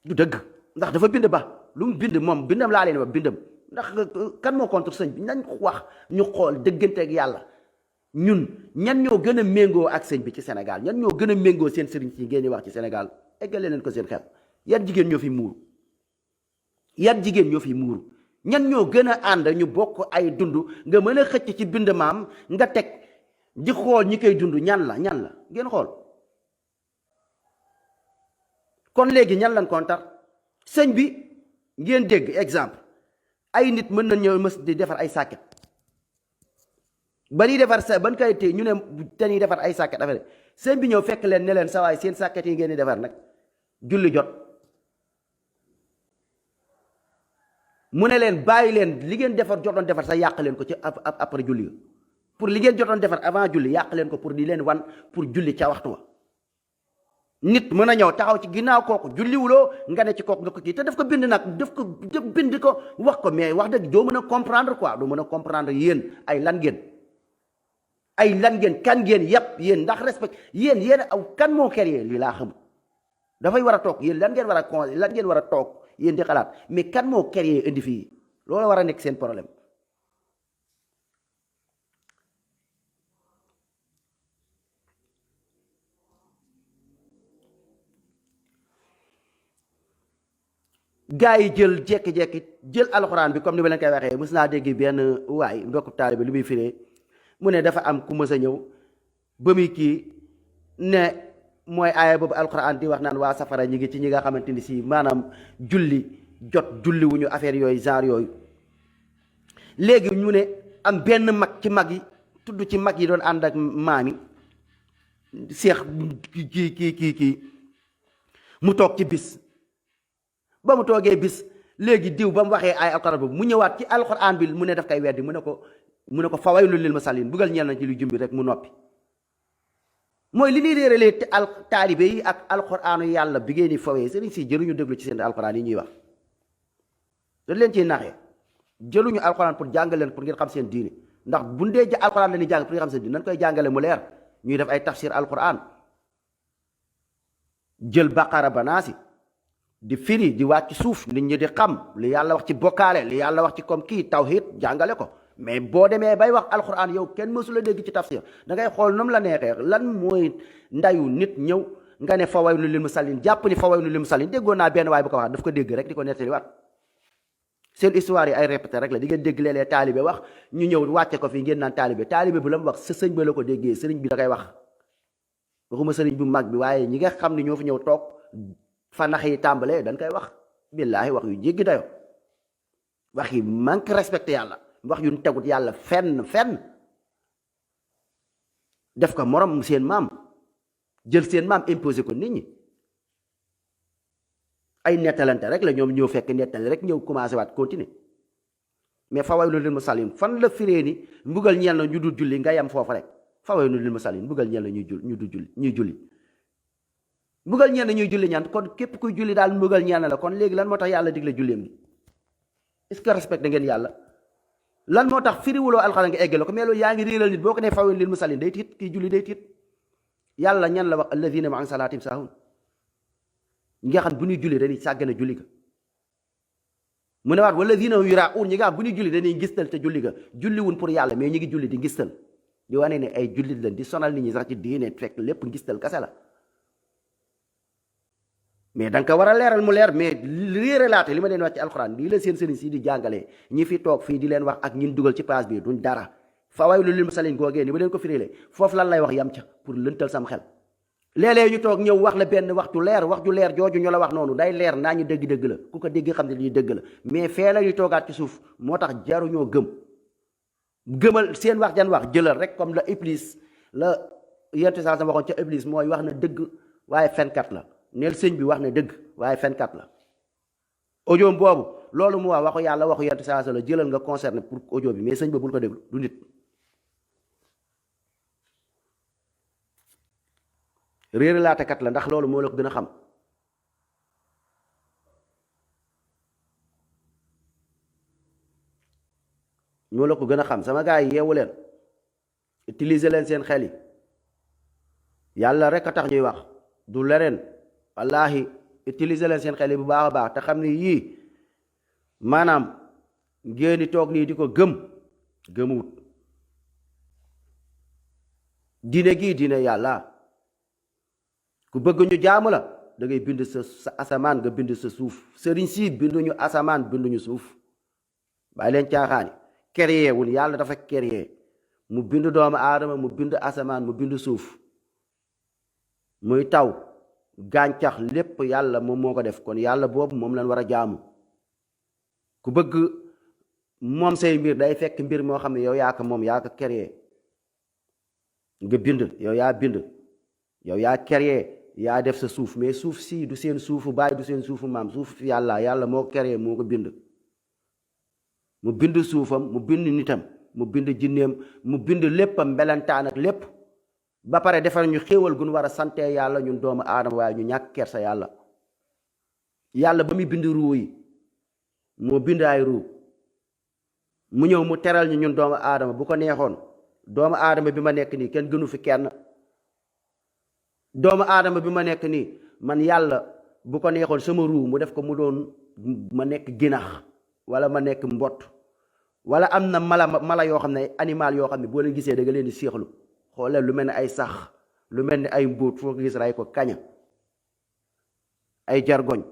du dëgg. ndax dafa bind ba lu mu bind moom bindam laa leen wax bindam. ndax kan moo contre sëñ bi? nañ wax ñu xool dëggante ak yàlla, ñun ñan ñoo gën a méngoo ak sëñ bi ci Sénégal, ñan ñoo gën a méngoo seen sëriñ si ngeen di wax ci Sénégal. eggale leen ko seen xel. yan jigéen ñoo fi muuru, yan jigéen ñoo fi muuru, ñan ñoo gën a ànd ñu bokk ay dund nga mën a xëcc ci bind maam nga teg di xool ñi koy dund ñan la ngeen xool. kon léegi ñan lan kontar sëñ bi? ngeen dégg exemple, ay nit mën nañ ñëw mës di defar ay sàkket ba ñuy defar sa ban koy téye ñu ne dañuy defar ay sàkket affaire sëñ bi ñëw fekk leen ne leen sa waay seen sàkket yi ngeen di defar nag julli jot, mu ne leen bàyyi leen li ngeen jotoon defar sa yàq leen ko ci après julli pour li ngeen jotoon defar avant julli yàq leen ko pour di leen wan pour julli ca waxtu wa. nit mën a ñëw taxaw ci ginnaaw kooku julliwuloo nga ne ci kooku nga ko kii te daf ko bind nag, daf ko bind ko wax ko, mais wax dëgg doo mën a comprendre quoi, doo mën a comprendre yéen ay lan ngeen kan ngeen yëpp yéen ndax respect yéen aw kan moo créé lii laa xam. dafay war a toog yéen lan ngeen war a toog yéen di xalaat, mais kan moo créé indi fii loolu war a nekk seen problème. gaa yi jël jekki-jekki jël alxuraan bi comme ni ma leen koy waxee, mës naa dégg benn waay mbokku taalibe lu muy firee mu ne dafa am ku mës a ñëw ba muy kii ne mooy aaya boobu alxuraan di wax naan waa safara ñi ngi ci ñi nga xamante ni si maanaam julli jot julli wuñu affaire yooyu genre yooyu. léegi ñu ne am benn mag ci mag yi tudd ci mag yi doon ànd ak maami seex kii mu toog ci bis. ba mu toogee bis léegi diw ba mu waxee ay alxuraan boobu mu ñëwaat ci alxuraan bi mu ne daf koy weddi mu ne ko fawaylun lil musalliin bugal ñeel na ci lu jumbi rek mu noppi. mooy li ñuy réeralee taalibe yi ak alxuraanu yàlla bi ngeen di fawee sëriñ si jëluñu déglu ci seen alxuraan yi ñuy wax dañ leen ciy naxee. jëluñu alxuraan pour jàngal leen pour ngeen xam seen diine, ndax bu dee alxuraan la ñuy jàng pour ngeen xam seen diine nañ koy jàngale mu leer. ñuy def ay tafsir alxuraan jël baqara ba naasi di firi di wàcc suuf nit ñi di xam li yàlla wax ci bokkaale, li yàlla wax ci comme kii tawhid jàngale ko. mais boo demee bay wax alxuraan yow kenn mësu la dégg ci tafsir, da ngay xool noonu la neexee lan mooy ndayu nit ñëw nga ne fawaylun lil musalliin jàpp ni fawaylun lil musalliin. déggoon naa benn waay bu ko wax daf ko dégg rek di ko nettali waat. seen histoire yi ay répété rek la di ngeen dégg léeg-léeg taalibe wax ñu ñëw wàcce ko fii ngeen naan taalibe bu la mu wax sa sëñ ba la ko déggee, sëriñ bi da koy wax. waxuma sëriñ bu mag bi waaye ñi nga xam ne ñoo fi ñëw toog fa nax yi tàmbalee dañ koy wax. billaahi wax yu jéggi dayo, wax yi manque respecté yàlla, wax yu tegut yàlla fenn def ko morom seen maam, jël seen maam imposé ko nit ñi. ay nettalante rek la, ñoom ñëw fekk nettali rek ñëw commencé waat continuer. mais fawaylun lil musalliin fan la firee ni mbugal ñeel na ñu dul julli nga yam foofu rek. fawaylun lil musalliin mbugal ñeel na ñuy julli mbugal ñeel na ñuy julli ñaan kon képp kuy julli daal mbugal ñeel na la. kon léegi lan moo tax yàlla digle julleem gi? est-ce que respecté ngeen yàlla? lan moo tax firiwuloo alxuraan nga eggale ko? mais loolu yaa ngi réeral nit boo ko nee fawaylun lil musalliin day tiit, kii julli day tiit. yàlla ñan la wax allaziina hum an salaatihim saahuun, ñi nga xam bu ñuy julli dañuy sàggane julli ga. mu ne waat walladina hum yuraa'uun ñi nga xam bu ñu julli dañuy ngistal te julli ga julliwun pour yàlla mais ñi ngi julli di ngistal di wane ne ay jullit lañ di sonal nit ñi sax ci diine fekk lépp ngistal kase la mais da nga ko war a leeral mu leer mais réeralaate li ma leen wax ci alxuraan lii la seen sëriñ si di jàngalee ñi fi toog fii di leen wax ak ñin dugal ci page bi duñ dara fawaylul lil musalliin googee ni ma leen ko firile foofu lan lay wax yam ca pour lëntal sam xel léeg-léeg ñu toog ñëw wax la benn waxtu leer wax ju leer jooju ñu la wax noonu day leer naa ñu dëgg-dëgg la ku ko dégg xam ne lii dëgg la mais fee la ñu toogaat ci suuf moo tax jaruñoo gëmal seen wax jan wax jëlal rek comme la iblis la yentu saa sa waxoon ca iblis mooy wax na dëgg waaye fenkat la neel sëñ bi wax na dëgg waaye fenkat la audio boobu loolu mu wax waxu yàlla waxu yentu saa sa la jëlal nga concerné pour audio bi mais sëñ ba bul ko déglu du nit réer laatekat la ndax loolu moo la ko gën a xam moo la ko gën a xam sama gars yi yeewu leen utiliser leen seen xel yi yàlla rek a tax ñuy wax du leneen wallaahi utiliser leen seen xel yi bu baax a baax te xam ni yii maanaam ngeen di toog nii di ko gëmuwut diine gii diine yàlla ku bëgg ñu jaamu la da ngay bind sa asamaan nga bind sa suuf sëriñ si binduñu asamaan binduñu suuf bàyyi leen caaxaani créé wul yàlla dafa créé mu bind doomu aadama mu bind asamaan mu bind suuf muy taw gàncax lépp yàlla moom moo ko def kon yàlla boobu moom lañ war a jaamu ku bëgg moom say mbir day fekk mbir moo xam ne yow yaa ko moom yaa ko créé nga bind yow yaa bind yow yaa créé yaa def sa suuf mais suuf si du seen suufu baay du seen suufu maam suuf yàlla moo ko créé moo ko bind mu bind suufam mu bind nitam mu bind jinneem mu bind léppam mbelantaan ak lépp ba pare defar ñu xéewal gu ñu war a sante yàlla ñun doomu aadama waaye ñu ñàkk kersa yàlla ba muy bind ruu yi moo bind ay ruu mu ñëw mu teral ñu ñun doomu aadama bu ko neexoon doomu aadama bi ma nekk nii kenn gënu fi kenn doomu aadama bi ma nekk nii man yàlla bu ko neexoon sama ruu mu def ko mu doon ma nekk ginax wala ma nekk mbott wala am na mala yoo xam ne animal yoo xam ne boo leen gisee da nga leen di séexlu xoolee lu mel ne ay sax lu mel ne ay mbóot foo ko gis ray ko kaña ay jargoñ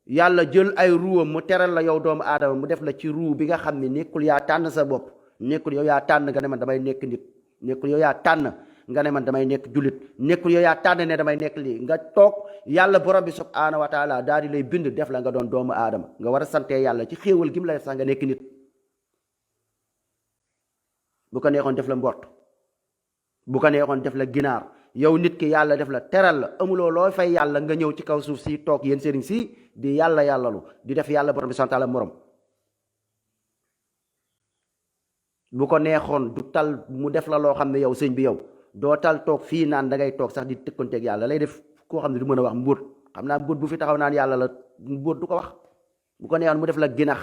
yàlla jël ay ruwam mu teral la yow doomu aadama mu def la ci ruu bi nga xam ne nekkul yaa tànn sa bopp nekkul yow yaa tànn nga ne man damay nekk nit nekkul yow yaa tànn nga ne man damay nekk jullit nekkul yow yaa tànn ne damay nekk lii nga toog yàlla borom bi subhaanahu wa taala daal di lay bind def la nga doon doomu aadama nga war a sante yàlla ci xéewal gi mu la def sax nga nekk nit bu ko neexoon def la mbott bu ko neexoon def la ginaar yow nit ki yàlla def la teral la amuloo loo fay yàlla nga ñëw ci kaw suuf si toog yéen sëriñ si di yàllalu di def yàlla borom bi subhaanahu wa taala morom bu ko neexoon du tal mu def la loo xam ne yow sëñ bi yow doo tal toog fii naan da ngay toog sax di tëkkanteeg yàlla lay def koo xam ne du mën a wax mbóot xam naa mbóot bu fi taxaw naan yàlla la mbóot du ko wax bu ko neexoon mu def la ginax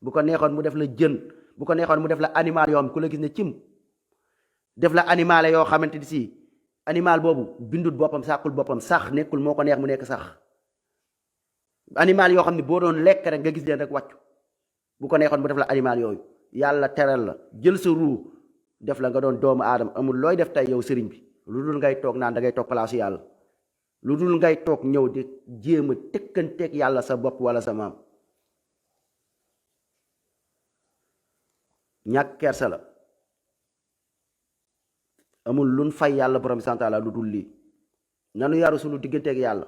bu ko neexoon mu def la jën bu ko neexoon mu def la animal yoo xam ku la gis ne cim def la animal yoo xamante ni si animal boobu bindut boppam sàkkul boppam sax nekkul moo ko neex mu nekk sax animal yoo xam ne boo doon lekk rek nga gis leen rek wàccu bu ko neexoon mu def la animal yooyu yàlla teral la jël sa ruu def la nga doon doomu aadama amul looy def tey yow sëriñ bi lu dul ngay toog naan da ngay toog place yàlla lu dul ngay toog ñëw di jéem a tëkkanteeg yàlla sa bopp wala sa maam ñàkk kersa la amul luñ fay yàlla borom santaala lu dul lii nanu yaru suñu digganteeg yàlla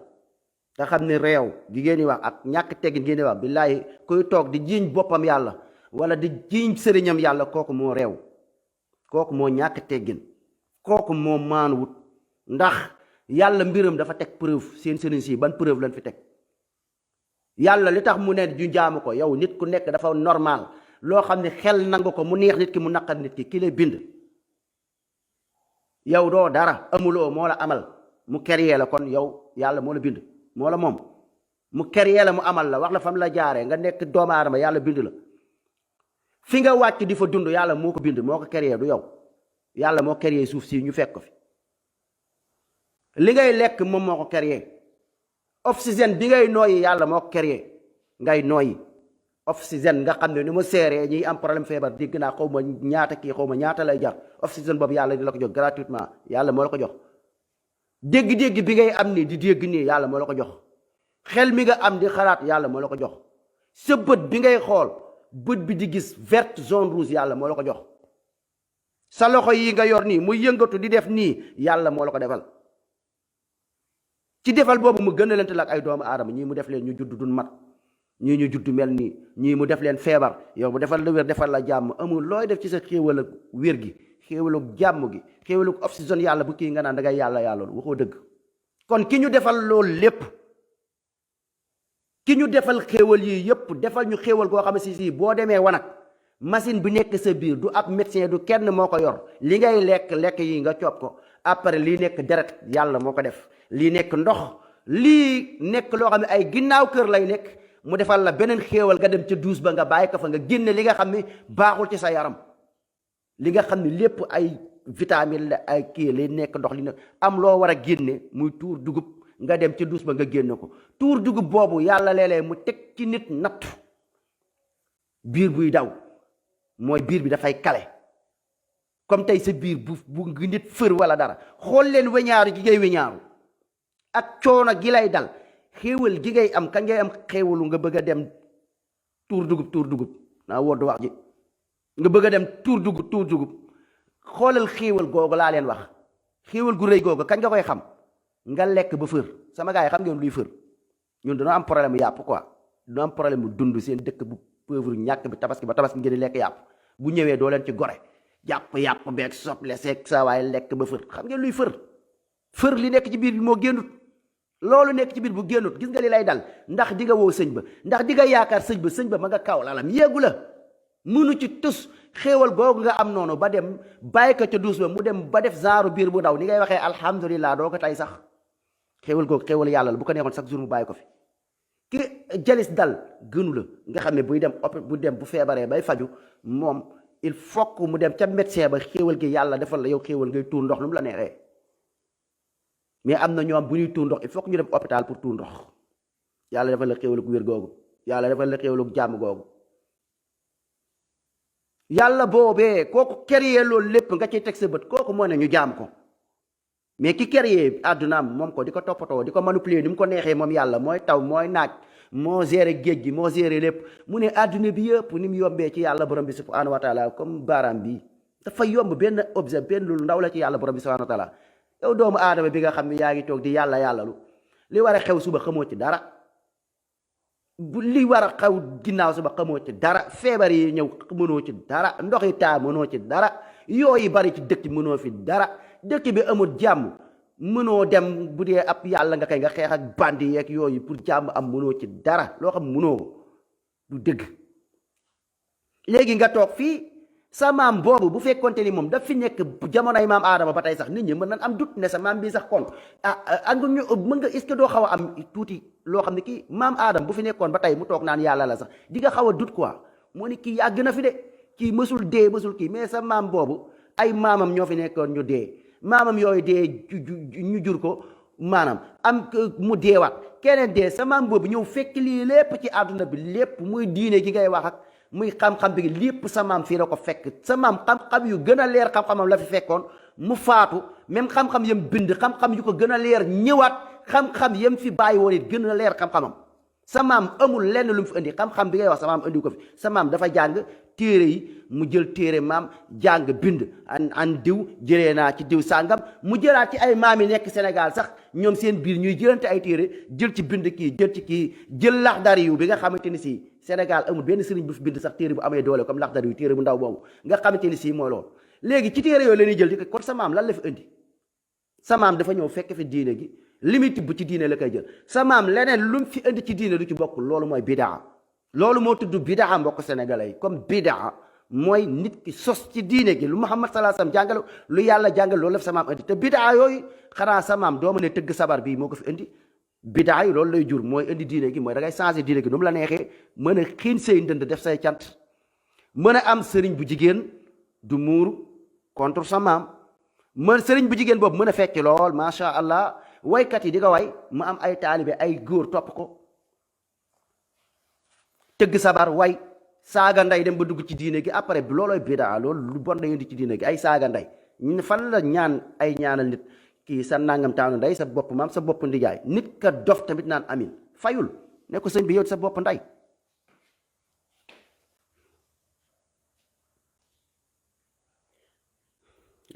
te xam ne réew gi ngeen di wax ak ñàkk teggin ngeen di wax billaahi kuy toog di jiiñ boppam yàlla wala di jiiñ sëriñam yàlla kooku moo réew kooku moo ñàkk teggin kooku moo maanuwut ndax yàlla mbiram dafa teg preuve seen sëriñ si ban preuve lañ fi teg yàlla li tax mu ne ñu jaamu ko yow nit ku nekk dafa normal loo xam ne xel nangu ko mu neex nit ki mu naqar nit ki lay bind yow doo dara amuloo moo la amal mu créé la kon yow yàlla moo la bind moo la moom mu créé la mu amal la wax la fam la jaaree nga nekk doomu aadama yàlla bind la fi nga wàcc di fa dund yàlla moo ko bind moo ko créé du yow yàlla moo créé suuf si ñu fekk ko fi li ngay lekk moom moo ko créé oxygène bi ngay nooyi yàlla moo ko créé ngay nooyi oxygène nga xam ne ni mu seeree ñiy am problème feebar dégg naa xaw ma ñaata kii xaw ma ñaata lay jar oxygène boobu yàlla di la ko jox gratuitement yàlla moo la ko jox dégg-dégg bi ngay am nii di dégg nii yàlla moo la ko jox xel mi nga am di xalaat yàlla moo la ko jox sa bët bi ngay xool bët bi di gis vert jaune rouge yàlla moo la ko jox sa loxo yi nga yor nii muy yëngatu di def nii yàlla moo la ko defal ci defal boobu mu gën a lante la ak ay doomu aadama ñii mu def leen ñu judd dun mat ñii ñu judd mel nii ñii mu def leen feebar yow mu defal la wér defal la jàmm amul looy def ci sa xéewal ak wér gi xéewal ak jàmm gi xéewal ak oxygène yàlla bu kii nga naan da ngay yàlla loolu waxoo dëgg kon ki ñu defal loolu lépp ki ñu defal xéewal yii yépp defal ñu xéewal goo xam ne si boo demee wanag machine bi nekk sa biir du ab médecin du kenn moo ko yor li ngay lekk yi nga coob ko après lii nekk deret yàlla moo ko def lii nekk ndox lii nekk loo xam ne ay ginnaaw kër lay nekk mu defal la beneen xéewal nga dem ca douche ba nga bàyyi ko fa nga génne li nga xam ne baaxul ci sa yaram li nga xam ne lépp ay vitamine la ay kii li nekk ndox li nekk am loo war a génne muy tuur dugub nga dem ca douche ba nga génne ko tuur dugub boobu yàlla léeg-léeg mu teg ci nit natt biir buy daw mooy biir bi dafay kale comme tey sa biir bu nit fër wala dara xool leen weñaaru gi ngay weñaaru ak coono gi lay dal xéewal gi ngay am kañ ngay am xéewalu nga bëgg a dem tuur dugub naa woddu wax ji nga bëgg a dem tuur dugub xoolal xéewal googu laa leen wax xéewal gu rëy googu kañ nga koy xam nga lekk ba fër sama gars yi xam ngeen luy fër ñun dañoo am problème yàpp quoi dañoo am problème mu dund seen dëkk bu pauvre ñàkk bi tabaski ba tabaski ngeen di lekk yàpp bu ñëwee doo leen ci gore yàpp beeg soble seeg saa waaye lekk ba fër xam ngeen luy fër li nekk ci biir bi moo génnut loolu nekk ci biir bu génnut gis nga li lay dal ndax di nga woo sëñ ba ndax di nga yaakaar sëñ ba ma nga kaw lalam yéegu la mënu ci tus xéewal googu nga am noonu ba dem bàyyi ko ca duus ba mu dem ba def genre biir bu daw ni ngay waxee alhamdulilah doo ko tey sax xéewal googu xéewal yàlla la bu ko neexoon chaque jour mu bàyyi ko fi ki jalis dal gënu la nga xam ne bu feebaree bay faju moom il faut que mu dem ca médecin ba xéewal gi yàlla defal la yow xéewal ngay tuur ndox lu mu la neexee mais am na ñoom bu ñuy tuur ndox il faut que ñu dem hôpital pour tuur ndox yàlla defal la xéewal gu wér googu yàlla defal la xéewal gu jàmm googu yàlla boobee kooku créé loolu lépp nga ciy teg sa bët kooku moo ne ñu jaam ko mais ki créé àddunaam moom ko di ko toppatoo di ko manipuler ni mu ko neexee moom yàlla mooy taw mooy naaj moo géré géej gi moo géré lépp mu ne àdduna bi yëpp ni mu yombee ci yàlla borom bi subhanahu wa taala comme baaraam bi dafa yomb benn objet benn lu ndaw la ci yàlla borom bi subhanahu wa taala yow doomu aadama bi nga xam ne yaa ngi toog di yàlla lu li war a xew suba xamoo ci dara bu li war a xew ginnaaw suba xamoo ci dara feebar yi ñëw mënoo ci dara ndox yi taa mënoo ci dara yooyu bari ci dëkk mënoo fi dara dëkk bi amul jàmm mënoo dem bu dee ab yàlla nga kay nga xeex ak bandi yeeg yooyu pour jàmm am mënoo ci dara loo xam mënoo du dëgg léegi nga toog fii sa maam boobu bu fekkonte ni moom daf fi nekk jamonoy maam aadama ba tey sax nit ñi mën nañ am dut ne sa maam bii sax kon ak ñu mën nga est-ce que doo xaw a am tuuti loo xam ne kii maam aadama bu fi nekkoon ba tey mu toog naan yàlla la sax di nga xaw a dut quoi moo ni kii yàgg na fi de kii mësul dee mësul kii mais sa maam boobu ay maamam ñoo fi nekkoon ñu dee maamam yooyu dee ñu jur ko maanaam am mu deewaat keneen dee sa maam boobu ñëw fekk lii lépp ci àdduna bi lépp muy diine gi ngay wax ak muy xam-xam bi lépp sa maam fii la ko fekk sa maam xam-xam yu gën a leer xam-xamam la fi fekkoon mu faatu même xam-xam yam bind xam-xam yu ko gën a leer ñëwaat xam-xam yam fi bàyyi woon it gën a leer xam-xamam sa maam amul lenn lu mu fi indi xam-xam bi ngay wax sa maam indi ko fi sa maam dafa jàng téere yi mu jël téere maam jàng bind an diw jëlee naa ci diw sàngam mu jëlaat ci ay maam yi nekk Sénégal sax ñoom seen biir ñuy jëlante ay téere jël ci bind kii jël ci kii jël Laxdari yu bi nga xamante ni si Sénégal amul benn sëriñ bu fi bind sax téere bu amee doole comme Laxdari yu téere bu ndaw boobu nga xamante ni si mooy loolu léegi ci téere yooyu la ñuy jël di ko kon sa maam lan la fi indi sa maam dafa ñëw fekk fi diine gi limite bu ci diine la koy jël sa maam leneen lu mu fi indi ci diine du ci bokk loolu mooy bidaa loolu moo tudd bidaa mbokk sénégalais yi comme bidaa mooy nit ki sos ci diine gi lu Muhammad sallallahu alayhi wasallam jàngale lu yàlla jàngale loolu la fi sa maam indi te bidaa yooyu xanaa sa maam doo mën a tëgg sabar bii moo ko fi indi bidaa yi loolu lay jur mooy indi diine gi mooy da ngay changer diine gi nu mu la neexee mën a xiin say ndënd def say cant mën a am sëriñ bu jigéen du muuru contre sa maam mën sëriñ bu jigéen boobu mën a fecc lool macha allah waykat yi di ko way mu am ay taalibe ay góor topp ko tëgg sabar way saaga nday dem ba dugg ci diine gi après bi loolooy bidaa loolu lu bon day indi ci diine gi ay saaga nday fan la ñaan ay ñaanal nit kii sa nangam taanu nday sa bopp maam sa bopp ndijaay nit ka dof tamit naan amin fayul ne ko sëñ bi yow sa bopp nday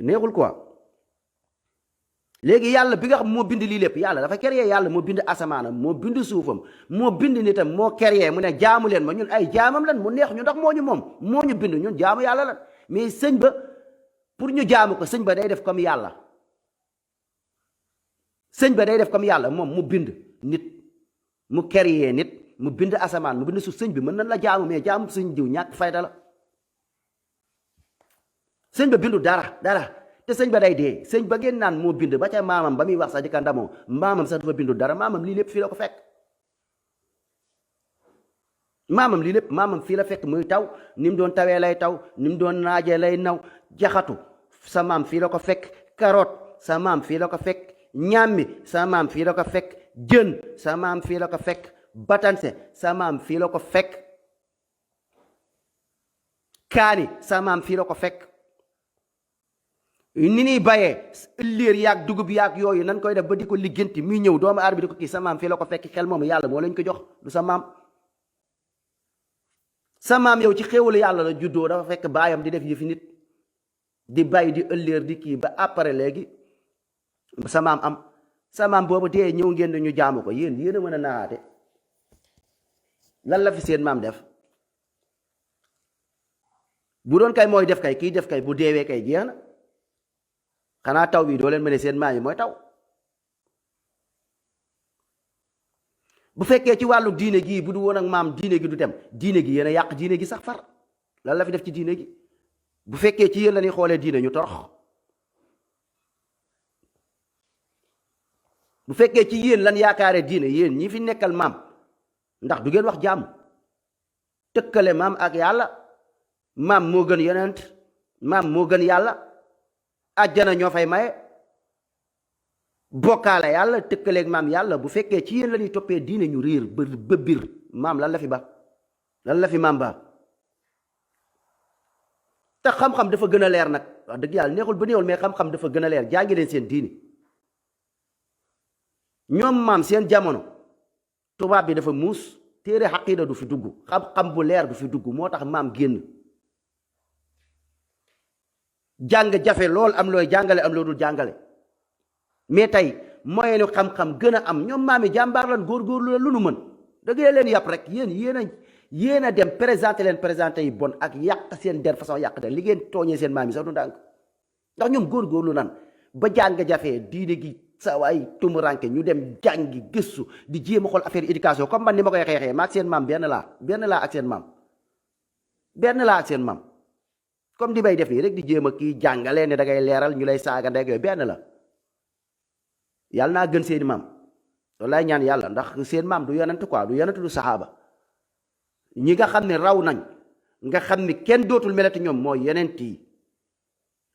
neexul quoi. léegi yàlla bi nga xam moo bind lii lépp yàlla dafa créé yàlla moo bind asamaanam moo bind suufam moo bind nitam moo créé mu ne jaamu leen ma ñun ay jaamam lan mu neex ñu ndax moo ñu moom moo ñu bind ñun jaamu yàlla lan mais sëñ ba pour ñu jaamu ko sëñ ba day def comme yàlla sëñ ba day def comme yàlla moom mu bind nit mu créé nit mu bind asamaan mu bind suuf sëñ bi mën nañ la jaamu mais jaamu sëñ jiw ñàkk fayda la sëñ ba bindu dara te sëñ ba day dee sëñ ba ngeen naan moo bind ba ca maamam ba muy wax sax di ka ndamoo maamam sax dafa bindu dara maamam lii lépp fii la ko fekk maamam lii lépp maamam fii la fekk muy taw ni mu doon tawee lay taw ni mu doon naajee lay naw jaxatu sa maam fii la ko fekk carotte sa maam fii la ko fekk ñàmmi sa maam fii la ko fekk jën sa maam fii la ko fekk batanse sa maam fii la ko fekk kaani sa maam fii la ko fekk ni ñuy bayee liir yaag dugub yaag yooyu nan koy def ba di ko liggéenti muy ñëw doomu aar bi di ko kii sa maam fii la ko fekk xel moomu yàlla moo lañ ko jox du sa maam sa maam yow ci xéewalu yàlla la juddoo dafa fekk baayam di def yëfi nit di bay di ëllëer di kii ba après léegi sa maam am sa maam boobu dee ñëw ngeen ñu jaamu ko yéen a mën a naxaate lan la fi seen maam def bu doon kay mooy def kay kii def kay bu deewee kay jeex na xanaa taw bi doo leen mën seen maam yi mooy taw bu fekkee ci wàllu diine gii bu du woon ak maam diine gi du dem diine gi yéen a yàq diine gi sax far lan la fi def ci diine gi bu fekkee ci yéen la ñuy xoolee diine ñu torox bu fekkee ci yéen lan yaakaare diine yéen ñi fi nekkal maam ndax du ngeen wax jàmm tëkkale maam ak yàlla maam moo gën yonent maam moo gën yàlla àjjana ñoo fay maye bokkaale yàlla tëkkaleeg maam yàlla bu fekkee ci yéen la ñuy toppee diine ñu réer ba biir maam lan la fi ba lan la fi maam ba te xam-xam dafa gën a leer nag wax dëgg yàlla neexul ba néewul mais xam-xam dafa gën a leer jàngi leen seen diine ñoom maam seen jamono tubaab bi dafa muus téere xaqiida du fi dugg xam-xam bu leer du fi dugg moo tax maam génn jàng jafe lool am looy jàngale am loo dul jàngale mais tey moyenu xam-xam gën a am ñoom maam yi jàmbaar lan góorgóorlu la lu nu mën da ngeen leen yàpp rek yéen a dem présenté yi bon ak yàq seen der façon yàq der li ngeen tooñee seen maam yi sax du ndànk ndax ñoom góorgóorlu nan ba jàng jafee diine gi sa waay tumuranke ñu dem jàngi gëstu di jéem a xool affaire éducation comme man ni ma koy xeexee ma ak seen maam benn laa ak seen maam comme di bay def nii rek di jéem a kii jàngalee ne da ngay leeral ñu lay saaga ndek yooyu benn la yàlla naa gën seeni maam loolu lay ñaan yàlla ndax seen maam du yonent quoi du yonent du saxaaba ñi nga xam ne raw nañ nga xam ne kenn dootul melati ñoom mooy yonent yi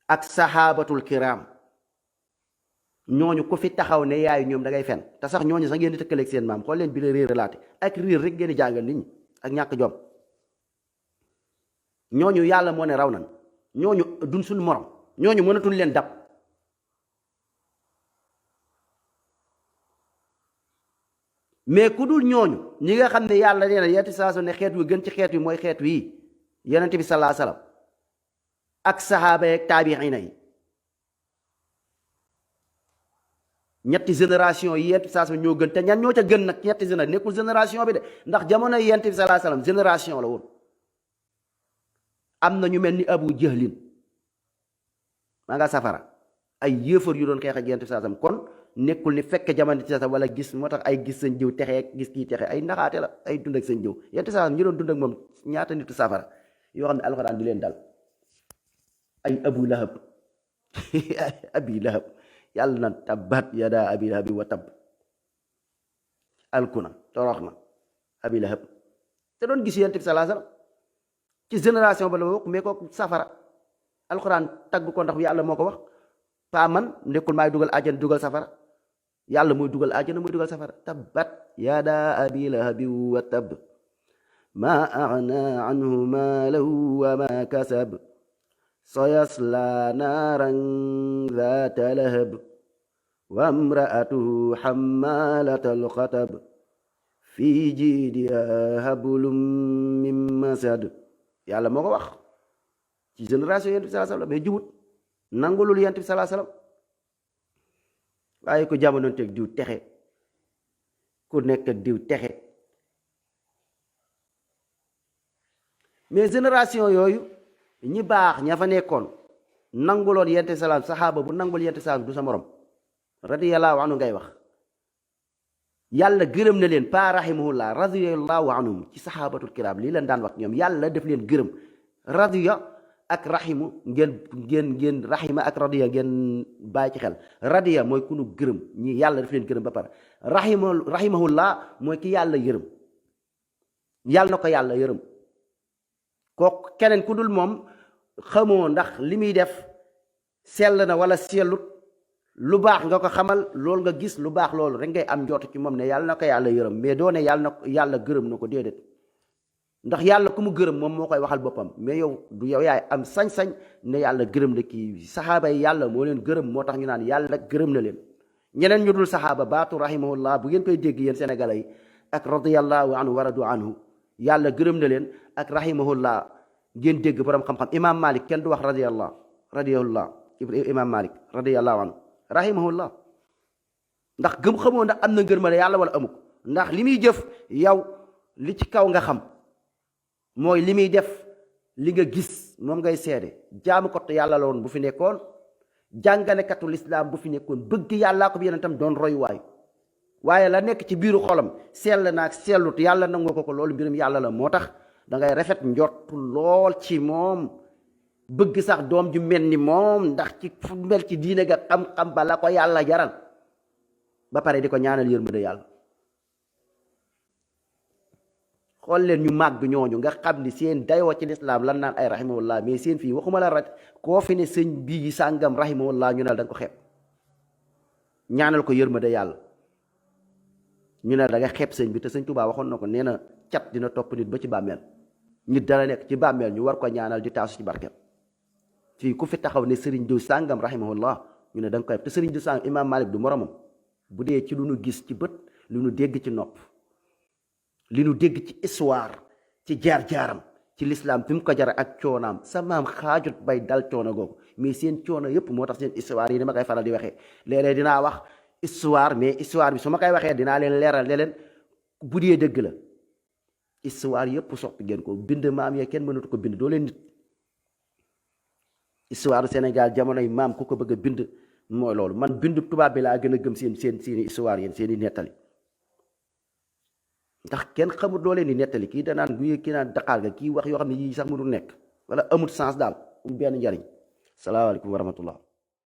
ak saxaabatul kiram ñooñu ku fi taxaw ne yaayu ñoom da ngay fen te sax ñooñu sax ngeen di tëkkaleeg seen maam xool leen bi la réer laate ak riir rek ngeen di jàngal nit ñi ak ñàkk jom ñooñu yàlla moo ne raw nañ ñooñu duñ suñ morom ñooñu mënatuñ leen dab mais ku dul ñooñu ñi nga xam ne yàlla nee na yonent saa ne xeet wi gën ci xeet wi mooy xeet wi yonent bi sallallahu alayhi wasallam ak saxaaba yeeg taabiina yi ñetti génération yi yonent bi saa ñoo gën te ñan ñoo ca gën nag ñetti génération nekkul génération bi de ndax jamono yonent bi sallallahu alayhi wasallam génération la woon am na ñu mel ni Abu Jahlin maa nga safara ay yéefar yu doon xeex ak yonent bi saa kon nekkul ni fekk jamono ci sa wala gis moo tax ay gis seen jëw texee gis kii texe ay naxaate la ay dund ak seen jëw yonent saa ñu doon dund ak moom ñaata nitu safara yoo xam ne alxuraan di leen dal ay Abu Lahab Abi Lahab yàlla na tabbat yada Abi Lahab wa tab alkuna torox na Abi Lahab te doon gis yonent bi sallallahu alayhi wasallam ci génération ba la bokk mais ko safara alxuraan tagg ko ndax yàlla moo ko wax paa man nekkul maay dugal àjjana dugal safara yàlla mooy dugal àjjana mooy dugal safara tabbat yada abi lahabi wa tab ma agna anhu maalahu wa ma kasab sayasla naaran zaata lahab wa imraatuhu hammalatal xatab fi jiidiha hablum min masad. yàlla moo ko wax ci génération yonent bi salaa sallam mais jubut nangulul yonent bi salaa sallam waaye ko jamononteeg diw texe ku nekk ak diw texe. mais génération yooyu ñi baax ña fa nekkoon nanguloon yonent salaam saxaaba bu nangul yonent salaam du sa morom radiyallahu anhu ngay wax. yàlla gërëm na leen pa rahimahullah radiyallahu anhum ci saxaabatul kiram lii leen daan wax ñoom yàlla def leen gërëm. radiya ak rahimu ngeen rahima ak radiya ngeen bàyyi ci xel. radiya mooy ku nu gërëm ñi yàlla def leen gërëm ba pare. rahimahullah mooy ki yàlla yërëm yàlla na ko yàlla yërëm. kooku keneen ku dul moom xamoo ndax li muy def sell na wala sellut. lu baax nga ko xamal loolu nga gis lu baax loolu rek ngay am njort ci moom ne yàlla na ko yàlla yërëm mais doo ne yàlla gërëm na ko déedéet. ndax yàlla ku mu gërëm moom moo koy waxal boppam mais yow du yow yaay am sañ-sañ ne yàlla gërëm na kii. saxaaba yi yàlla moo leen gërëm moo tax ñu naan yàlla gërëm na leen. ñeneen ñu dul saxaaba baatu rahimahullah bu ngeen koy dégg yéen sénégalais yi ak radiyallahu anhu wa radu anhu yàlla gërëm na leen ak rahimahullah ngeen dégg borom xam-xam imam malik kenn du wax radiyallahu imam malik radiyallahu anhu rahimahullah. ndax gëm xamoo ndax am na ngërmande yàlla wala amuk ndax li muy jëf yow li ci kaw nga xam mooy li muy def li nga gis moom ngay seede. jaamu ko yàlla la woon bu fi nekkoon jàngalekatu lislaam bu fi nekkoon bëgg yàllaa ko bi yonentam doon royuwaay waaye la nekk ci biiru xolam sell naag sellut yàlla nangu ko loolu mbirum yàlla la. moo tax da ngay rafet njort lool ci moom bëgg sax doom ju mel ni moom ndax ci fu mel ci diine ga xam-xam ba la ko yàlla jaral ba pare di ko ñaanal yërmande yàlla. xool leen ñu màgg ñooñu nga xam ni seen dayoo ci lislaam lan naan ay rahimahullah mais seen fii waxuma la rek koo fi ne sëñ bii sàngam rahimahullah ñu ne da nga ko xeeb ñaanal ko yërmande yàlla ñu ne da nga xeeb sëñ bi te sëñ Tuubaa waxoon na ko nee na cat dina topp nit ba ci bàmmeel. nit dana nekk ci bàmmeel ñu war ko ñaanal di taasu ci barkeem. fii ku fi taxaw ne sëriñ diw sàngam rahimahullah ñu ne da nga koy te sëriñ diw sàngam imam malik du moromam bu dee ci lu nu gis ci bët lu nu dégg ci nopp li nu dégg ci histoire ci jaar-jaaram ci lislaam fi mu ko jara ak coonaam sa maam xaajut bay dal coono googu mais seen coono yëpp moo tax seen histoire yi ni ma koy faral di waxee léeg-léeg dinaa wax histoire mais histoire bi su ma koy waxee dinaa leen leeral ne leen bu dee dëgg la histoire yëpp soppi ngeen ko bind maam ya kenn mënatu ko bind doo leen nit. histoire Sénégal jamonoy maam ku ko bëgg a bind mooy loolu man bindu tubaab bi laa gën a gëm seeni histoire yéen seeni nettali ndax kenn xamul doo leen di nettali kii danaan guy kii naan daqaar ga kii wax yoo xam ne yii sax mënul nekk wala amul sens daal benn njariñ. salaamaaleykum wa rahmatullah.